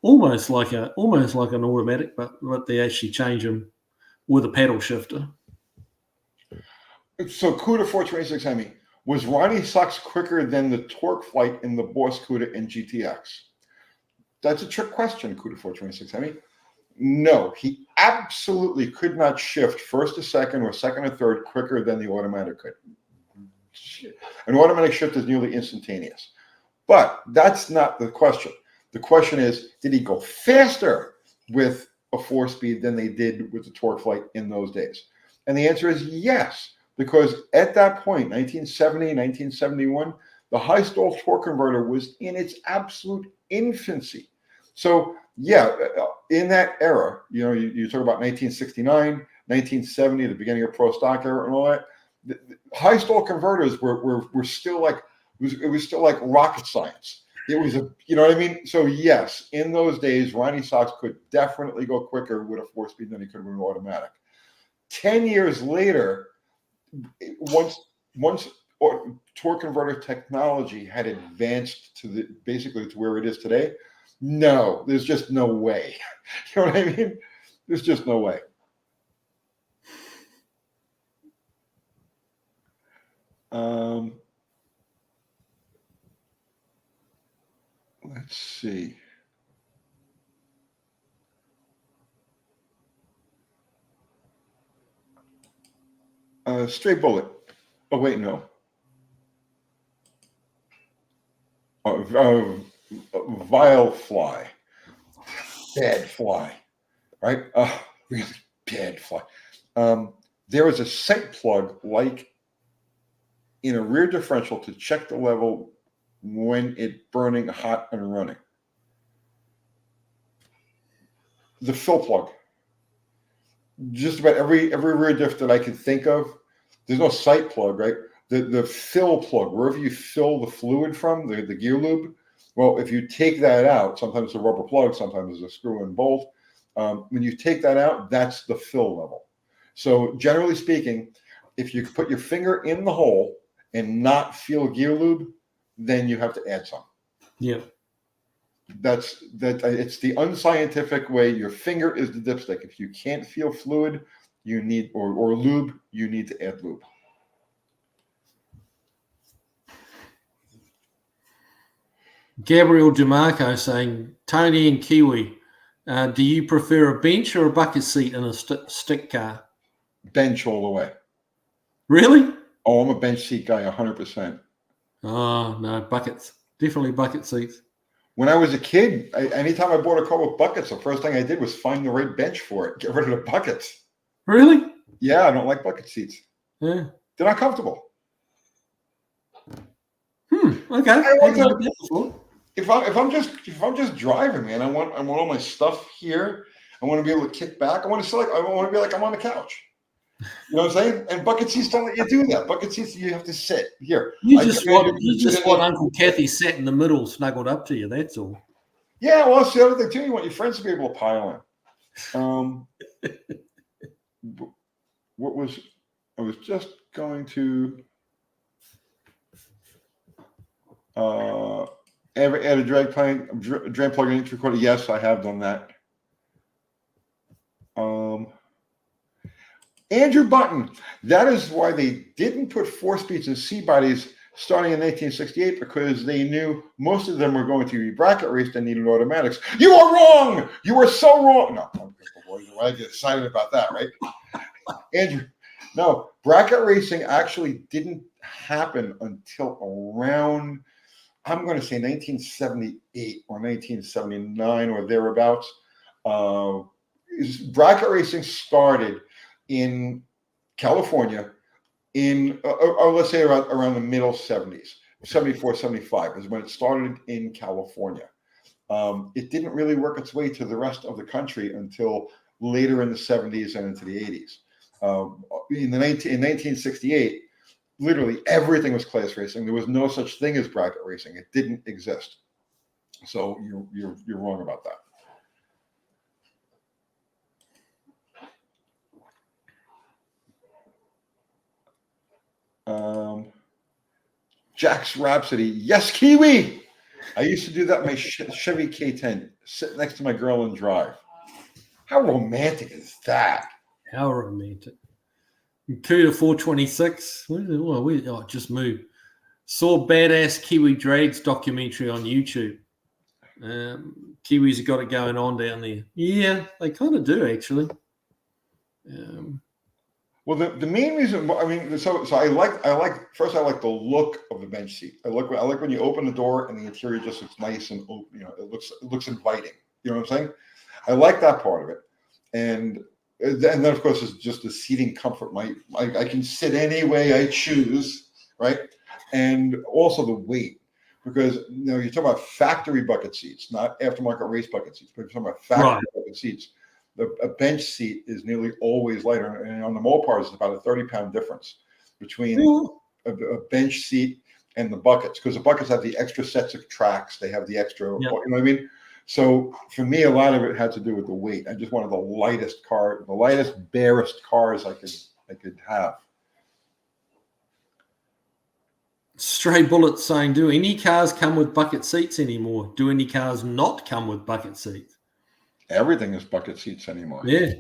almost like an automatic, but they actually change them with a paddle shifter. So CUDA 426 Hemi, was Ronnie Sachs quicker than the torque flight in the Boss CUDA and GTX? That's a trick question, CUDA 426 Hemi. No, he absolutely could not shift first to second or second to third quicker than the automatic could. An automatic shift is nearly instantaneous. But that's not the question. The question is, did he go faster with a 4-speed than they did with the torque flight in those days? And the answer is yes, because at that point, 1970, 1971, the high stall torque converter was in its absolute infancy. So in that era, you talk about 1969, 1970, the beginning of pro stock era and all that, the high stall converters were still like, it was still like rocket science. It was you know what I mean? So yes, in those days, Ronnie Sachs could definitely go quicker with a 4-speed than he could with an automatic. 10 years later, once torque converter technology had advanced basically to where it is today, no, there's just no way. You know what I mean? There's just no way. Let's see. Straight bullet. Oh wait, no. Vile fly, bad fly, right? Really bad fly. There is a sight plug like in a rear differential to check the level when it's burning hot and running. The fill plug. Just about every rear diff that I can think of, there's no sight plug, right? The fill plug, wherever you fill the fluid from, the gear lube. Well, if you take that out, sometimes it's a rubber plug, sometimes it's a screw and bolt. When you take that out, that's the fill level. So generally speaking, if you put your finger in the hole and not feel gear lube, then you have to add some. Yeah. It's the unscientific way. Your finger is the dipstick. If you can't feel fluid, you need or lube, you need to add lube. Gabriel DeMarco saying, Tony and Kiwi, do you prefer a bench or a bucket seat in a stick car? Bench all the way. Really? Oh, I'm a bench seat guy, 100%. Oh, no, buckets. Definitely bucket seats. When I was a kid, anytime I bought a car with buckets, the first thing I did was find the right bench for it. Get rid of the buckets. Really? Yeah, I don't like bucket seats. Yeah. They're not comfortable. Okay. If I'm just driving, man, I want all my stuff here. I want to be able to kick back. I want to be like I'm on the couch. You know what I'm saying? And bucket seats don't let you do that. Bucket seats, you have to sit here. You just want Uncle Kathy sat in the middle, snuggled up to you. That's all. Yeah, well, that's the other thing too. You want your friends to be able to pile in. I was just going to add a drag plug in recorder. Yes, I have done that. Andrew Button, that is why they didn't put 4-speeds in C-bodies starting in 1968, because they knew most of them were going to be bracket raced and needed automatics. You are wrong! You are so wrong! No, I get excited about that, right? Andrew, no, bracket racing actually didn't happen until around, I'm going to say 1978 or 1979 or thereabouts. Bracket racing started in California or let's say around the middle 70s, 74, 75 is when it started in California. It didn't really work its way to the rest of the country until later in the 70s and into the 80s. In 1968, literally everything was class racing. There was no such thing as bracket racing. It didn't exist. So you're wrong about that. Jack's Rhapsody. Yes, Kiwi. I used to do that in my Chevy K10, sit next to my girl and drive. How romantic is that? How romantic. Cuda 426. Oh, just moved. Saw badass Kiwi Drags documentary on YouTube. Kiwis have got it going on down there. Yeah, they kind of do actually. Well, the main reason, I mean, so I like the look of the bench seat. I like when you open the door and the interior just looks nice and open, you know, it looks inviting. You know what I'm saying? I like that part of it, and then of course it's just the seating comfort. I can sit any way I choose, right? And also the weight, because you know you're talking about factory bucket seats, not aftermarket race bucket seats, but you're talking about factory bucket seats. A bench seat is nearly always lighter, and on the Mopars, it's about a 30-pound difference between a bench seat and the buckets, because the buckets have the extra sets of tracks. They have the extra, you know what I mean? So for me, a lot of it had to do with the weight. I just wanted the lightest car, the lightest, barest cars I could have. Stray Bullet saying, do any cars come with bucket seats anymore? Do any cars not come with bucket seats? Everything is bucket seats anymore. Yeah.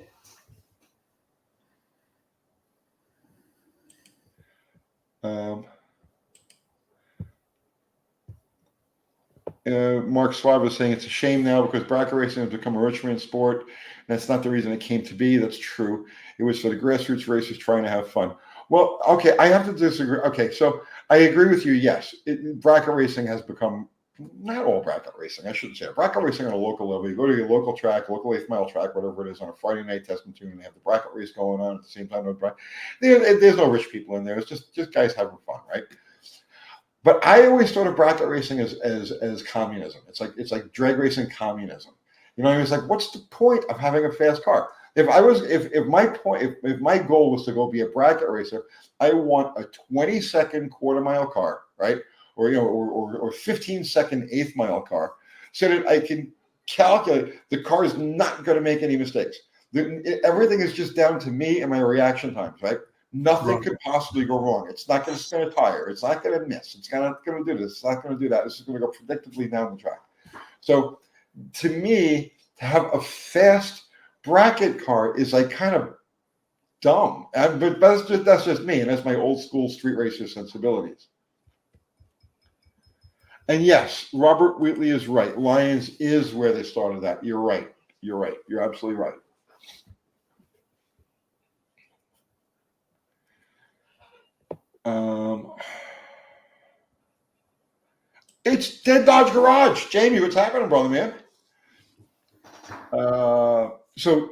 Mark Suave is saying it's a shame now because bracket racing has become a rich man's sport. That's not the reason it came to be. That's true. It was for the grassroots racers trying to have fun. Well, okay, I have to disagree. Okay, so I agree with you. Yes, bracket racing has become, not all bracket racing, I shouldn't say it. Bracket racing on a local level. You go to your local track, local 8th mile track, whatever it is, on a Friday night test and tune, and they have the bracket race going on at the same time. There's no rich people in there. It's just guys having fun, right? But I always thought of bracket racing as communism. It's like drag racing communism. You know, I was like, what's the point of having a fast car? If my goal was to go be a bracket racer, I want a 20-second quarter-mile car, right? Or 15-second 8th mile car, so that I can calculate the car is not going to make any mistakes. Everything is just down to me and my reaction times, right? Nothing could possibly go wrong. It's not going to spin a tire. It's not going to miss. It's not going to do this. It's not going to do that. This is going to go predictably down the track. So, to me, to have a fast bracket car is like kind of dumb. But that's just me, and that's my old school street racer sensibilities. And yes, Robert Wheatley is right. Lions is where they started that. You're right. You're absolutely right. It's Dead Dodge Garage. Jamie, what's happening, brother, man? So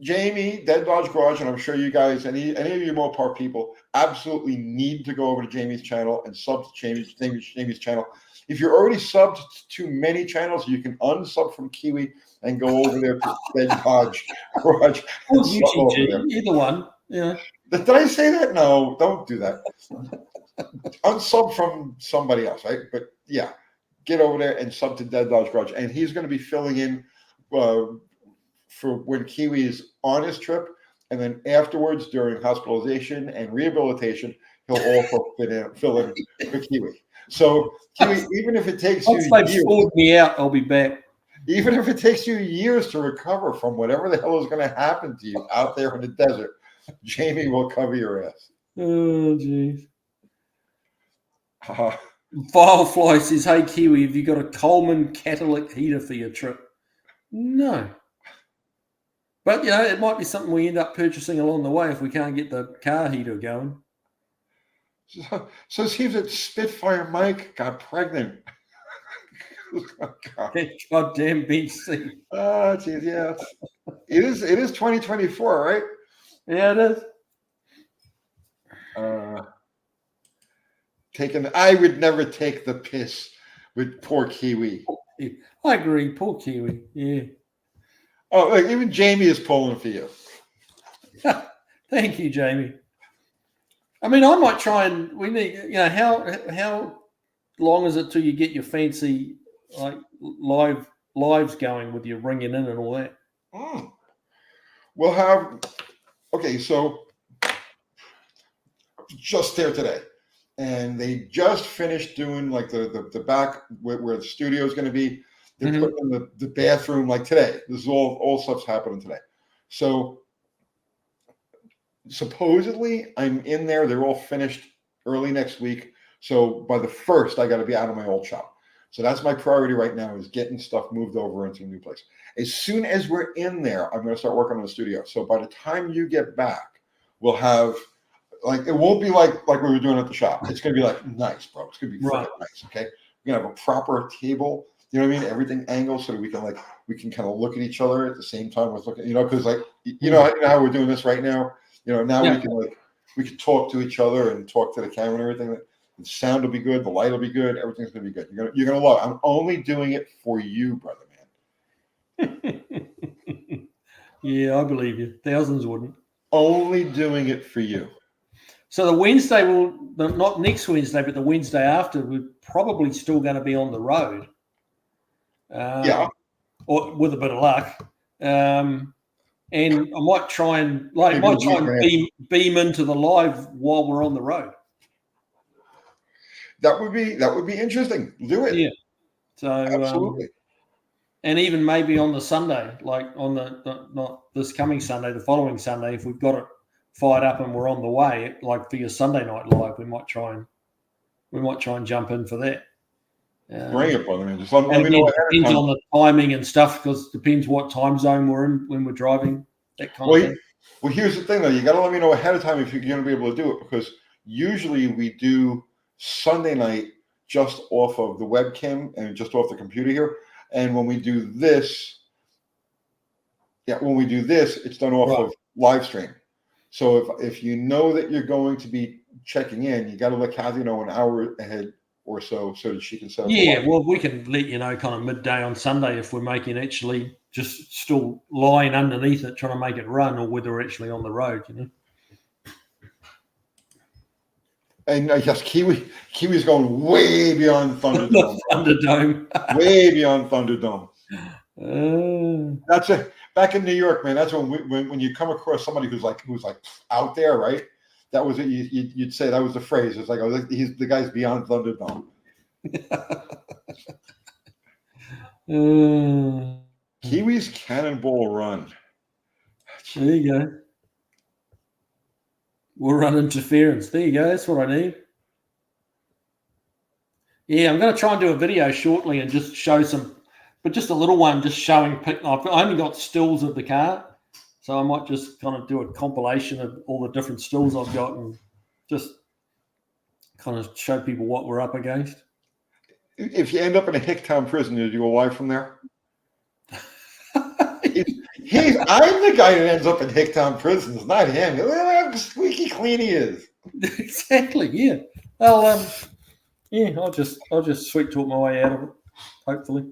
Jamie, Dead Dodge Garage, and I'm sure you guys, any of you Mopar people, absolutely need to go over to Jamie's channel and sub to Jamie's channel. If you're already subbed to many channels, you can unsub from Kiwi and go over there to Dead Dodge Garage. UTG, either one. Yeah. Did I say that? No, don't do that. Unsub from somebody else, right? But yeah, get over there and sub to Dead Dodge Garage, and he's going to be filling in for when Kiwi is on his trip, and then afterwards during hospitalization and rehabilitation, he'll also fill in for Kiwi. So Kiwi, even if it takes Once they've sorted me out, I'll be back. Even if it takes you years to recover from whatever the hell is going to happen to you out there in the desert, Jamie will cover your ass. Oh, jeez. Firefly says, "Hey Kiwi, have you got a Coleman catalytic heater for your trip?" No. But, you know, it might be something we end up purchasing along the way if we can't get the car heater going. So it seems that Spitfire Mike got pregnant. Goddamn BC. Oh, geez, yeah. It is 2024, right? Yeah, it is. I would never take the piss with poor Kiwi. I agree. Poor Kiwi. Yeah. Oh, look, even Jamie is pulling for you. Thank you, Jamie. I mean, I might try and we need. You know, how long is it till you get your fancy like lives going with your ringing in and all that? We'll have. Okay, so just there today, and they just finished doing like the back where the studio is going to be. They're putting in the bathroom like today. This is all stuff's happening today. So supposedly I'm in there. They're all finished early next week. So by the 1st, I got to be out of my old shop. So that's my priority right now, is getting stuff moved over into a new place. As soon as we're in there, I'm going to start working on the studio. So by the time you get back, we'll have like, it won't be like we were doing at the shop. It's going to be like nice, bro. It's going to be nice. Okay. We're going to have a proper table. You know what I mean? Everything angled so that we can kind of look at each other at the same time with looking, because like, you know how we're doing this right now. Now we can talk to each other and talk to the camera and everything. The sound will be good, the light will be good, everything's gonna be good. You're gonna love it. I'm only doing it for you, brother man. Yeah, I believe you. Thousands wouldn't. Only doing it for you. So the Wednesday not next Wednesday, but the Wednesday after, we're probably still going to be on the road. Or with a bit of luck. And I might try and beam into the live while we're on the road. That would be interesting. Do it. Yeah. So absolutely. And even maybe on the Sunday, like on not this coming Sunday, the following Sunday, if we've got it fired up and we're on the way, like for your Sunday night live, we might try and jump in for that. Bring it, brother man. Just let me know. Depends on the timing and stuff, because it depends what time zone we're in when we're driving. That kind of thing. Well, here's the thing, though. You got to let me know ahead of time if you're going to be able to do it, because usually we do Sunday night just off of the webcam and just off the computer here. And when we do this, it's done off of live stream. So if you know that you're going to be checking in, you got to let Kathy know an hour ahead or so that she can set up. Yeah, well, we can let you know kind of midday on Sunday if we're making actually just still lying underneath it, trying to make it run, or whether we're actually on the road, you know. And yes, Kiwi's going way beyond Thunderdome. Thunderdome. Way beyond Thunderdome. That's it. Back in New York, man. That's when you come across somebody who's like out there, right? That was it. You'd say that was the phrase. It's like, oh, the guy's beyond Thunderdome. Kiwi's Cannonball Run. There you go. We'll run interference. There you go. That's what I need. Yeah, I'm going to try and do a video shortly and just show some, but just a little one, just showing. I've only got stills of the car, so I might just kind of do a compilation of all the different stills I've got and just kind of show people what we're up against. If you end up in a Hicktown prison, do you go live from there? I'm the guy that ends up in Hicktown prison. It's not him. Look how squeaky clean he is. Exactly. Yeah. Well, I'll just sweet talk my way out of it. Hopefully.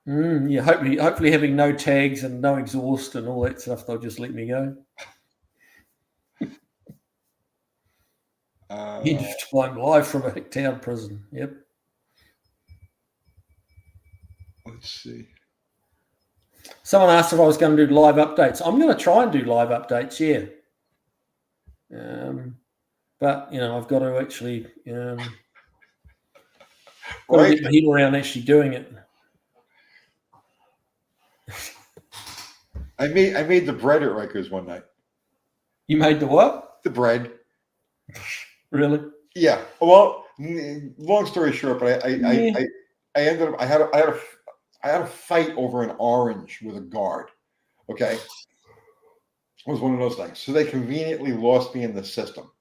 Yeah. Hopefully, having no tags and no exhaust and all that stuff, they'll just let me go. I'm live from a Hicktown prison. Yep. Let's see. Someone asked if I was going to do live updates. I'm going to try and do live updates, yeah. But, I've got to actually get my head around actually doing it. I made the bread at Rikers one night. You made the what? The bread. Really? Yeah. Well, long story short, but I ended up I had a fight over an orange with a guard. Okay. It was one of those things. So they conveniently lost me in the system.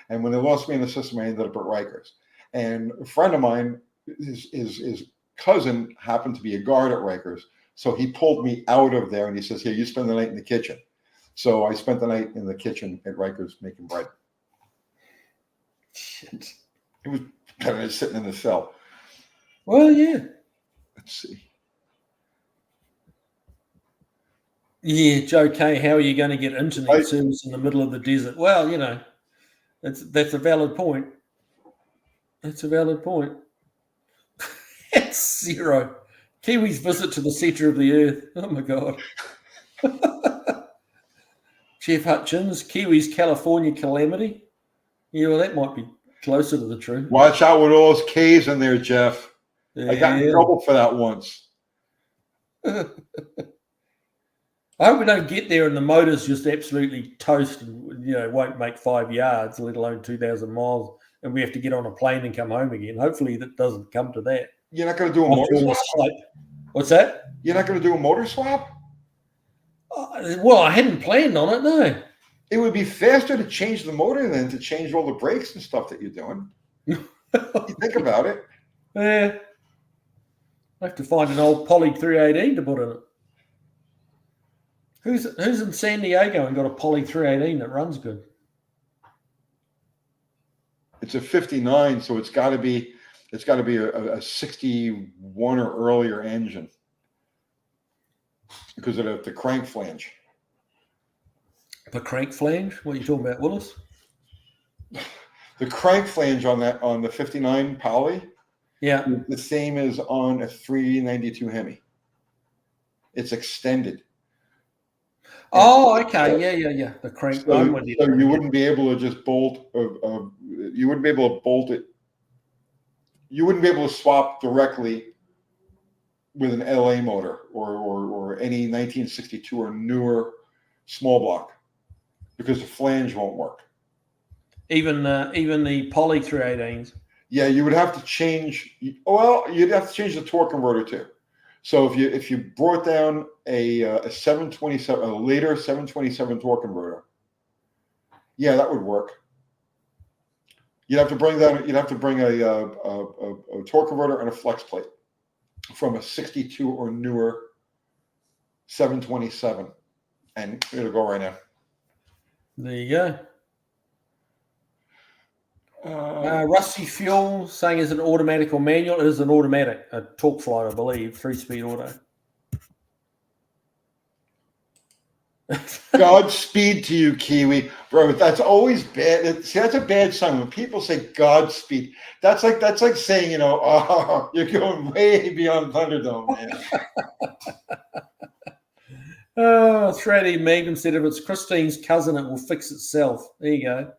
And when they lost me in the system, I ended up at Rikers. And a friend of mine, his cousin happened to be a guard at Rikers. So he pulled me out of there and he says, "Here, you spend the night in the kitchen." So I spent the night in the kitchen at Rikers making bread. Shit. It was kind of sitting in the cell. Well, yeah. Let's see. Yeah, Joe K, how are you going to get internet service in the middle of the desert? Well, that's a valid point. That's a valid point. It's zero. Kiwi's visit to the center of the earth. Oh, my God. Jeff Hutchins, Kiwi's California calamity. Yeah, well, that might be closer to the truth. Watch out with all those K's in there, Jeff. Yeah. I got in trouble for that once. I hope we don't get there and the motor's just absolutely toast and, won't make 5 yards, let alone 2,000 miles, and we have to get on a plane and come home again. Hopefully that doesn't come to that. You're not going to do a motor swap? What's that? You're not going to do a motor swap? Well, I hadn't planned on it, no. It would be faster to change the motor than to change all the brakes and stuff that you're doing. You think about it. Yeah. I have to find an old Poly 318 to put in it. Who's in San Diego and got a Poly 318 that runs good? It's a 59, so it's got to be a 61 or earlier engine because of the crank flange. The crank flange? What are you talking about, Willis? The crank flange on the 59 Poly, yeah, the same as on a 392 Hemi. It's extended. Oh, okay. Yeah. The crank. So you wouldn't be able to just bolt. You wouldn't be able to bolt it. You wouldn't be able to swap directly with an LA motor or any 1962 or newer small block because the flange won't work. Even the Poly 318s. Yeah, you would have to change. Well, you'd have to change the torque converter too. So if you brought down a 727, a later 727 torque converter, yeah, that would work. You'd have to bring a torque converter and a flex plate from a 62 or newer 727, and it'll go right now. There you go. Rusty Fuel saying, is it automatic or manual? It is an automatic, a torque flight, I believe, 3-speed auto. Godspeed to you, Kiwi, bro. That's always bad. See, that's a bad sign when people say Godspeed. That's like saying, oh, you're going way beyond Thunderdome, man. Thready Magnum said, if it's Christine's cousin, it will fix itself. There you go.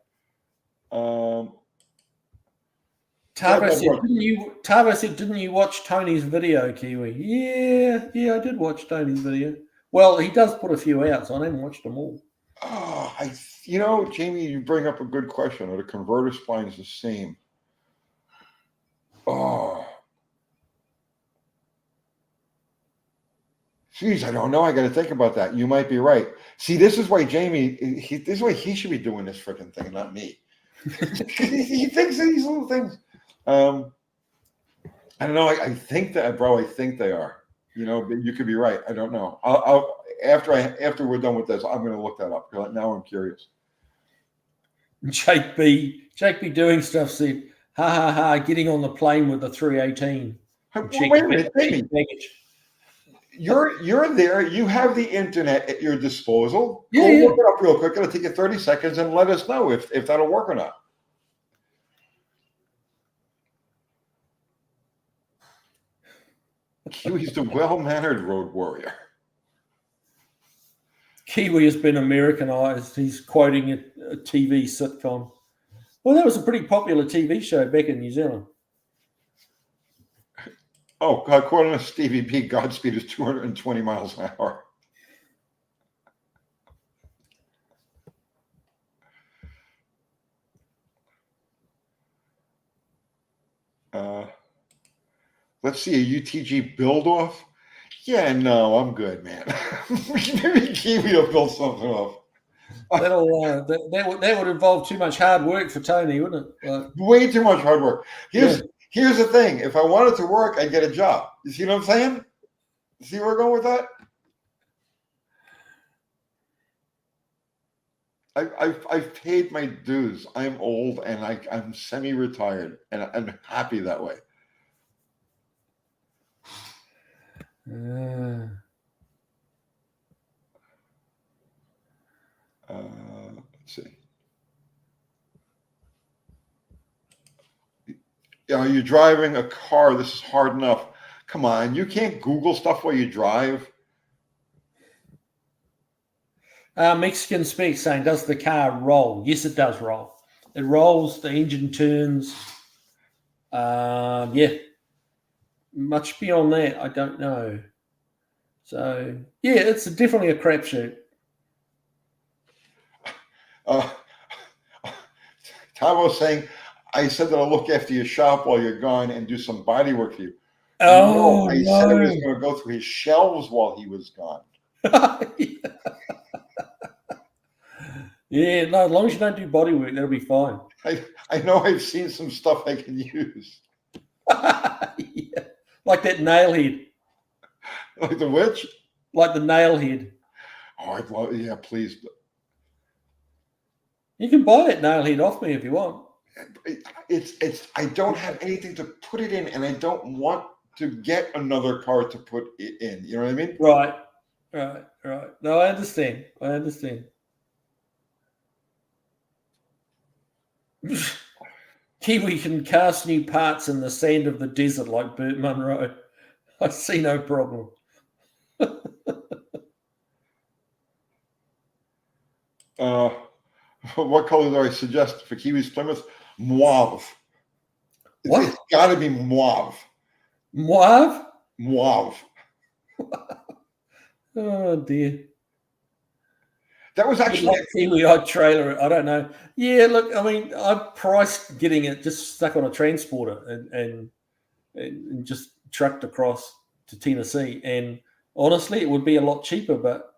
Tavo said, didn't you watch Tony's video, Kiwi? Yeah, I did watch Tony's video. Well, he does put a few out, so I haven't watched them all. Oh, Jamie, you bring up a good question. Are the converter splines the same? Oh. Geez, I don't know. I got to think about that. You might be right. See, this is why Jamie, this is why he should be doing this freaking thing, not me. He thinks of these little things. I don't know. I think that, bro, I think they are. But you could be right. I don't know. I'll after we're done with this, I'm going to look that up. Now I'm curious. Jake B doing stuff said, ha, getting on the plane with the 318. Wait a minute, Jamie. You're there. You have the internet at your disposal. Go look it up real quick. It'll take you 30 seconds and let us know if that'll work or not. Kiwi's the well-mannered road warrior. Kiwi has been Americanized. He's quoting a TV sitcom. Well, that was a pretty popular TV show back in New Zealand. Oh, according to Stevie B, Godspeed is 220 miles an hour. Let's see, a UTG build off. Yeah, no, I'm good, man. Maybe Kiwi will build something off. That would involve too much hard work for Tony, wouldn't it? Way too much hard work. Here's the thing. If I wanted to work, I'd get a job. You see what I'm saying? See where we're going with that? I've paid my dues. I'm old and I'm semi-retired, and I'm happy that way. Let's see. Are you driving a car? This is hard enough. Come on, you can't Google stuff while you drive. Mexican Speak saying, does the car roll? Yes, it does roll. It rolls, the engine turns. Yeah. Much beyond that, I don't know. So, yeah, it's definitely a crapshoot. Tom was saying, I said that I'll look after your shop while you're gone and do some body work for you. Oh, I said I was going to go through his shelves while he was gone. Yeah, no, as long as you don't do body work, that'll be fine. I know I've seen some stuff I can use. Yeah. Like that nail head. Like the which? Like the nail head. Oh, I'd love, yeah, please. You can buy that nail head off me if you want. It's I don't have anything to put it in, and I don't want to get another car to put it in. You know what I mean? Right. No, I understand. Kiwi can cast new parts in the sand of the desert like Burt Munro. I see no problem. What color do I suggest for Kiwi's Plymouth? Mauve. What? It's got to be mauve. Mauve? Mauve. Oh, dear. That was actually a Kiwi odd trailer. I don't know. Yeah, look, I mean, I priced getting it just stuck on a transporter and just trucked across. to Tennessee, and honestly, it would be a lot cheaper. But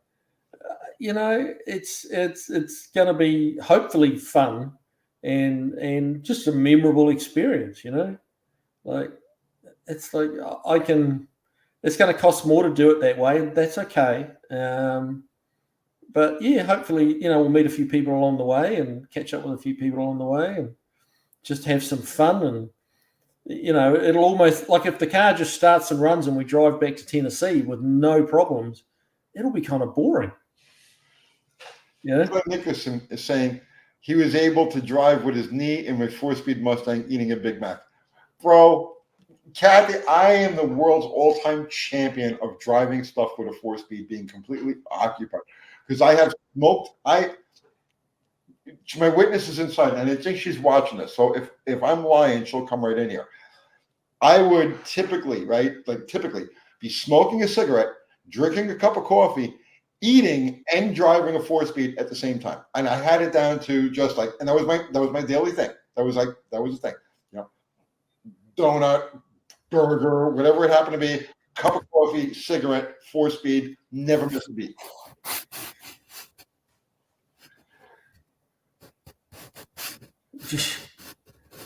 it's going to be hopefully fun and just a memorable experience. Like it's like It's going to cost more to do it that way, and that's okay. But yeah, hopefully, we'll meet a few people along the way and catch up with a few people along the way and just have some fun. And, it'll almost, like if the car just starts and runs and we drive back to Tennessee with no problems, it'll be kind of boring. Nicholson is saying he was able to drive with his knee in a 4-speed Mustang eating a Big Mac. Bro, Kathy, I am the world's all-time champion of driving stuff with a 4-speed being completely occupied. Because I have smoked, my witness is inside, and I think she's watching this. So if I'm lying, she'll come right in here. I would typically be smoking a cigarette, drinking a cup of coffee, eating, and driving a 4-speed at the same time. And I had it down to just like, and that was my daily thing. That was the thing. Donut, burger, whatever it happened to be, cup of coffee, cigarette, 4-speed, never miss a beat.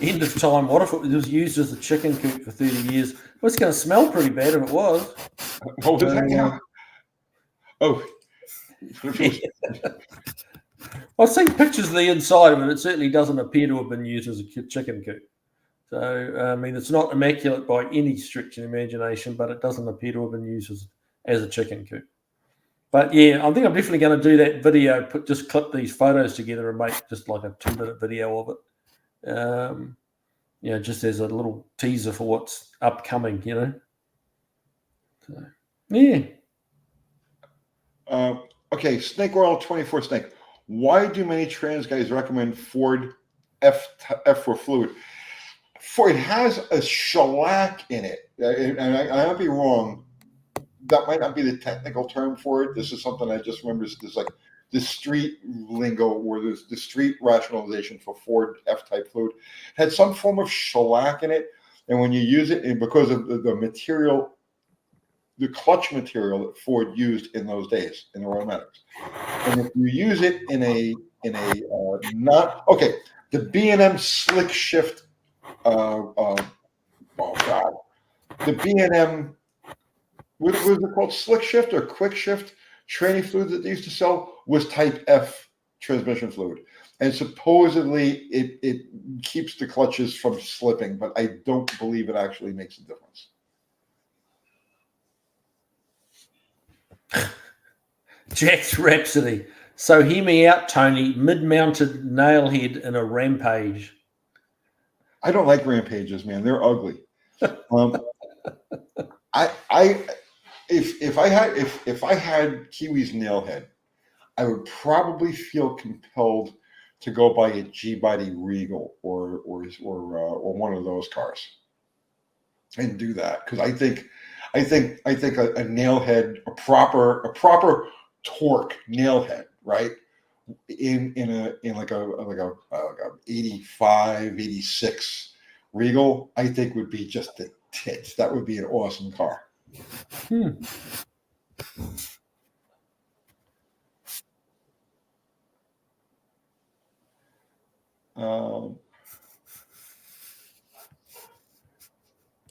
End of time. What if it was used as a chicken coop for 30 years? Well, it's going to smell pretty bad if it was. What was that now? Oh. I've seen pictures of the inside of it. It certainly doesn't appear to have been used as a chicken coop. So, it's not immaculate by any stretch of imagination, but it doesn't appear to have been used as a chicken coop. But yeah, I think I'm definitely going to do that video, just clip these photos together and make just like a 2-minute video of it. Just as a little teaser for what's upcoming, So, yeah. Okay, Snake Oil 24 Snake. Why do many trans guys recommend Ford F4 fluid? For it has a shellac in it, and I might be wrong. That might not be the technical term for it. This is something I just remember. There's like the street lingo, or there's the street rationalization for Ford F-type fluid. It had some form of shellac in it, and when you use it, and because of the material, the clutch material that Ford used in those days in the aromatics, and if you use it in a not okay, the B&M Slick Shift. The B&M, what was it called? Slick Shift or Quick Shift training fluid that they used to sell was Type F transmission fluid. And supposedly it keeps the clutches from slipping, but I don't believe it actually makes a difference. Jack's Rhapsody. So hear me out, Tony. Mid-mounted nailhead in a Rampage. I don't like Rampages, man. They're ugly. If I had Kiwi's nailhead, I would probably feel compelled to go buy a G-body Regal or one of those cars and do that, because I think a nailhead, a proper torque nailhead, right? In like a 85, 86 Regal, I think would be just the tits. That would be an awesome car.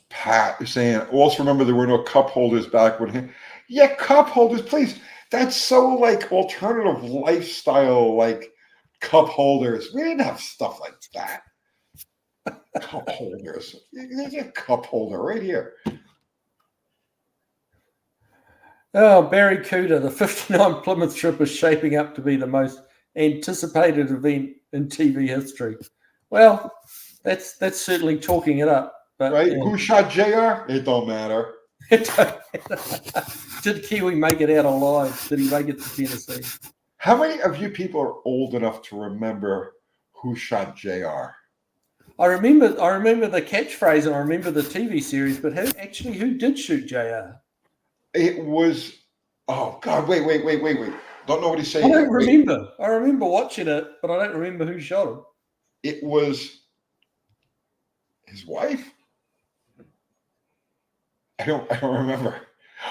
Pat is saying, also remember there were no cup holders back when. Yeah, cup holders, please. That's so like alternative lifestyle, like cup holders. We didn't have stuff like that. Cup holders. There's a cup holder right here. Oh, Barry Cooter, the 59 Plymouth trip is shaping up to be the most anticipated event in TV history. Well, that's certainly talking it up. But, right? Who shot JR? It don't matter. Did Kiwi make it out alive? Did he make it to Tennessee? How many of you people are old enough to remember who shot JR? I remember the catchphrase and I remember the TV series, but who did shoot JR? It was, oh God, wait. Don't know what he's saying. I don't remember. I remember watching it, but I don't remember who shot him. It was his wife. I don't remember.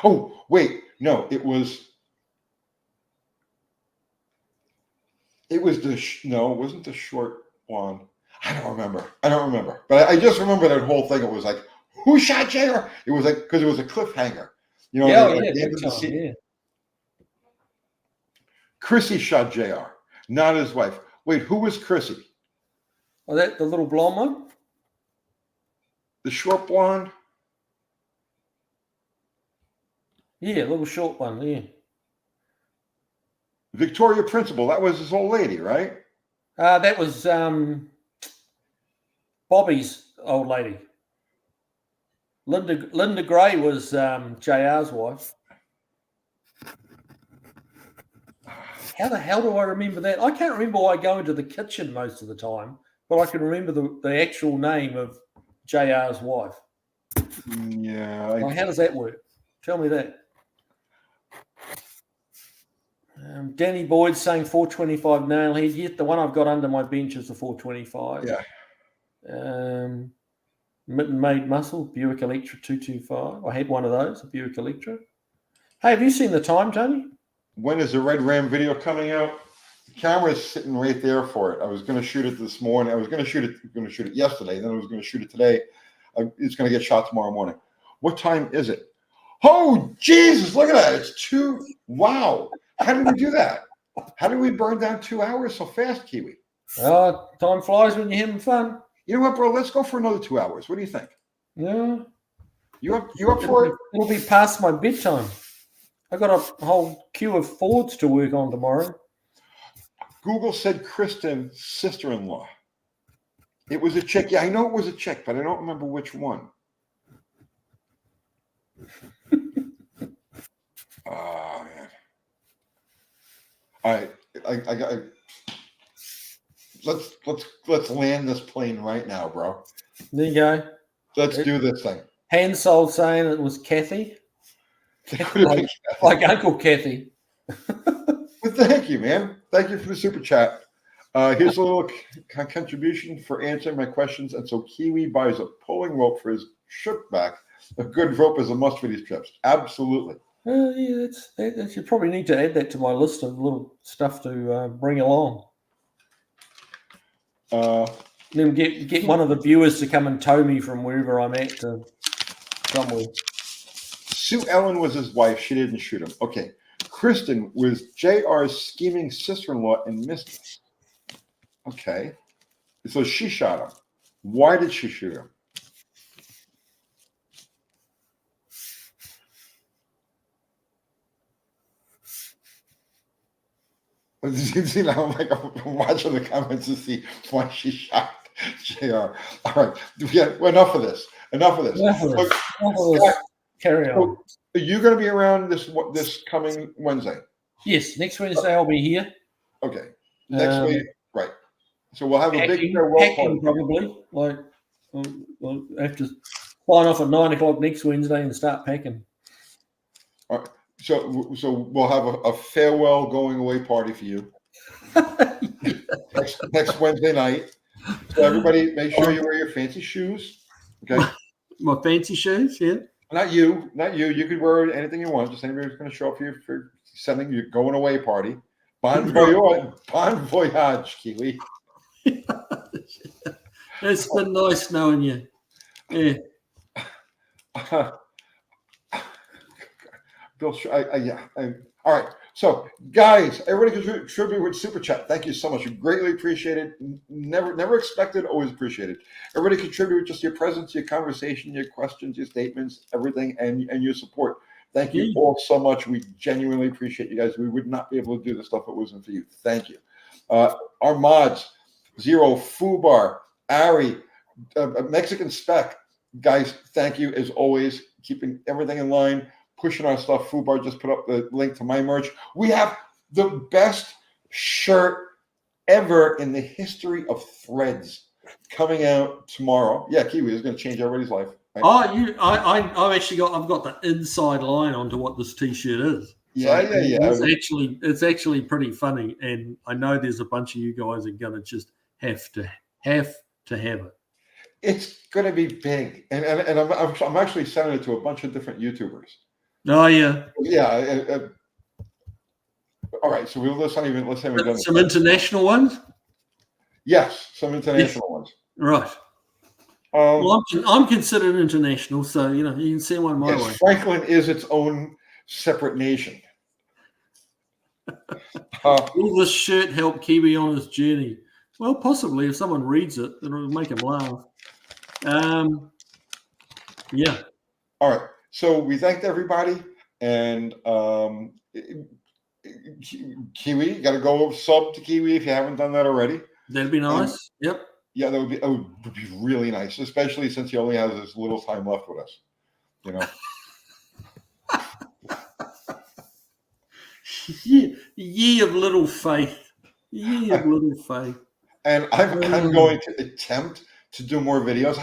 Oh, wait, no, it was no, it wasn't the short one. I don't remember. But I just remember that whole thing. It was like, who shot JR? It was like, because it was a cliffhanger. You know, Yeah, at yeah, the end big of the time, yeah. Chrissy shot JR, not his wife. Wait, who was Chrissy? Oh, that the little blonde one? The short blonde? Yeah, little short one, yeah. Victoria Principal. That was his old lady, right? That was Bobby's old lady. Linda Gray was JR's wife. How the hell do I remember that? I can't remember why I go into the kitchen most of the time, but I can remember the actual name of JR's wife. Yeah. Well, how does that work? Tell me that. Danny Boyd saying 425 nailhead. Yet the one I've got under my bench is the 425. Yeah. Mitten Made Muscle, Buick Electra 225. I had one of those, a Buick Electra. Hey, have you seen the time, Tony? When is the Red Ram video coming out? The camera's sitting right there for it. I was going to shoot it this morning. I was going to shoot it yesterday. Then I was going to shoot it today. It's going to get shot tomorrow morning. What time is it? Oh, Jesus, look at that. It's 2. Wow. How did we do that? How did we burn down 2 hours so fast, Kiwi? Time flies when you're having fun. You know what, bro? Let's go for another 2 hours. What do you think? Yeah. You up for it? It'll be past my bedtime. I've got a whole queue of Fords to work on tomorrow. Google said Kristen's sister-in-law. It was a chick. Yeah, I know it was a chick, but I don't remember which one. Oh, man. All right. I got. Let's land this plane right now, bro. There you go. Let's do this thing. Hansol saying it was Kathy. Like Uncle Kathy. Well, thank you, man. Thank you for the super chat. Here's a little contribution for answering my questions. And so Kiwi buys a pulling rope for his shook back. A good rope is a must for these trips. Absolutely. Yeah, that's you probably need to add that to my list of little stuff to bring along. Then get one of the viewers to come and tow me from wherever I'm at to somewhere. Sue Ellen was his wife. She didn't shoot him. Okay. Kristen was JR's scheming sister-in-law and mistress. Okay. So she shot him. Why did she shoot him? See, now I'm watching the comments to see why she shot JR. All right. Enough of this. Look, Carry on. Are you going to be around this coming Wednesday? Yes, next Wednesday I'll be here. Okay. Next week, right. So we'll have a big farewell packing probably. Like I'll have to sign off at 9 o'clock next Wednesday and start packing. All right. So we'll have a farewell going away party for you next Wednesday night. So everybody, make sure you wear your fancy shoes. Okay. My fancy shoes, yeah. Not you. You could wear anything you want. Just anybody who's going to show up for sending you going away party. Bon voyage, Kiwi. It's been nice knowing you. Yeah. Bill, all right. So, guys, everybody contribute with super chat. Thank you so much. We greatly appreciate it. Never expected, always appreciated. Everybody contribute with just your presence, your conversation, your questions, your statements, everything, and your support. Thank you all so much. We genuinely appreciate you guys. We would not be able to do this stuff if it wasn't for you. Thank you. Our mods, Zero, Fubar, Ari, Mexican Spec, guys, thank you as always, keeping everything in line. Pushing our stuff. Fubar just put up the link to my merch. We have the best shirt ever in the history of threads coming out tomorrow. Yeah, Kiwi is going to change everybody's life. Right? I've got the inside line onto what this T-shirt is. Yeah. It's actually pretty funny, and I know there's a bunch of you guys are going to just have to have it. It's going to be big, and I'm actually sending it to a bunch of different YouTubers. Oh yeah. Yeah. All right. So let's say we've done some international ones. Yes, some international ones. Right. Well, I'm considered international, so you can send one my way. Franklin is its own separate nation. Will this shirt help Kiwi on his journey? Well, possibly. If someone reads it, it'll make him laugh. Yeah. All right. So we thanked everybody, and Kiwi, you got to go sub to Kiwi if you haven't done that already. That'd be nice. Yep. Yeah, that would be really nice, especially since he only has this little time left with us. Ye of little faith. Ye of little faith. And I'm going to attempt to do more videos.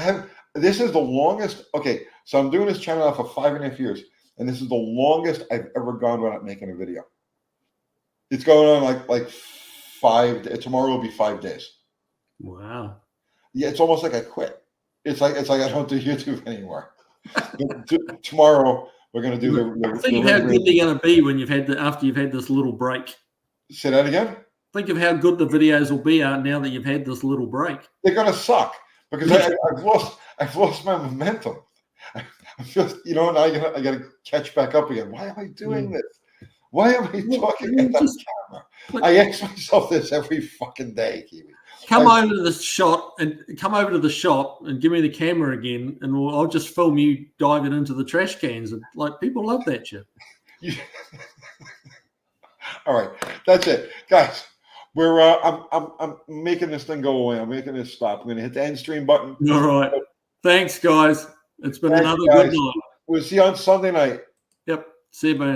This is the longest. Okay, so I'm doing this channel for 5.5 years, and this is the longest I've ever gone without making a video. It's going on like 5. Tomorrow will be 5 days. Wow. Yeah, it's almost like I quit. It's like I don't do YouTube anymore. Tomorrow we're going to do the. Think of how good they're going to be when after you've had this little break. Say that again. Think of how good the videos will be now that you've had this little break. They're going to suck because I've lost my momentum. I feel now I got to catch back up again. Why am I doing this? Why am I talking at that camera? I ask myself this every fucking day, Kiwi. Come over to the shop and give me the camera again, and I'll just film you diving into the trash cans. And people love that shit. All right, that's it, guys. We're I'm making this thing go away. I'm making this stop. I'm going to hit the end stream button. All right. Thanks, guys. It's been another good night. We'll see you on Sunday night. Yep. See you, man.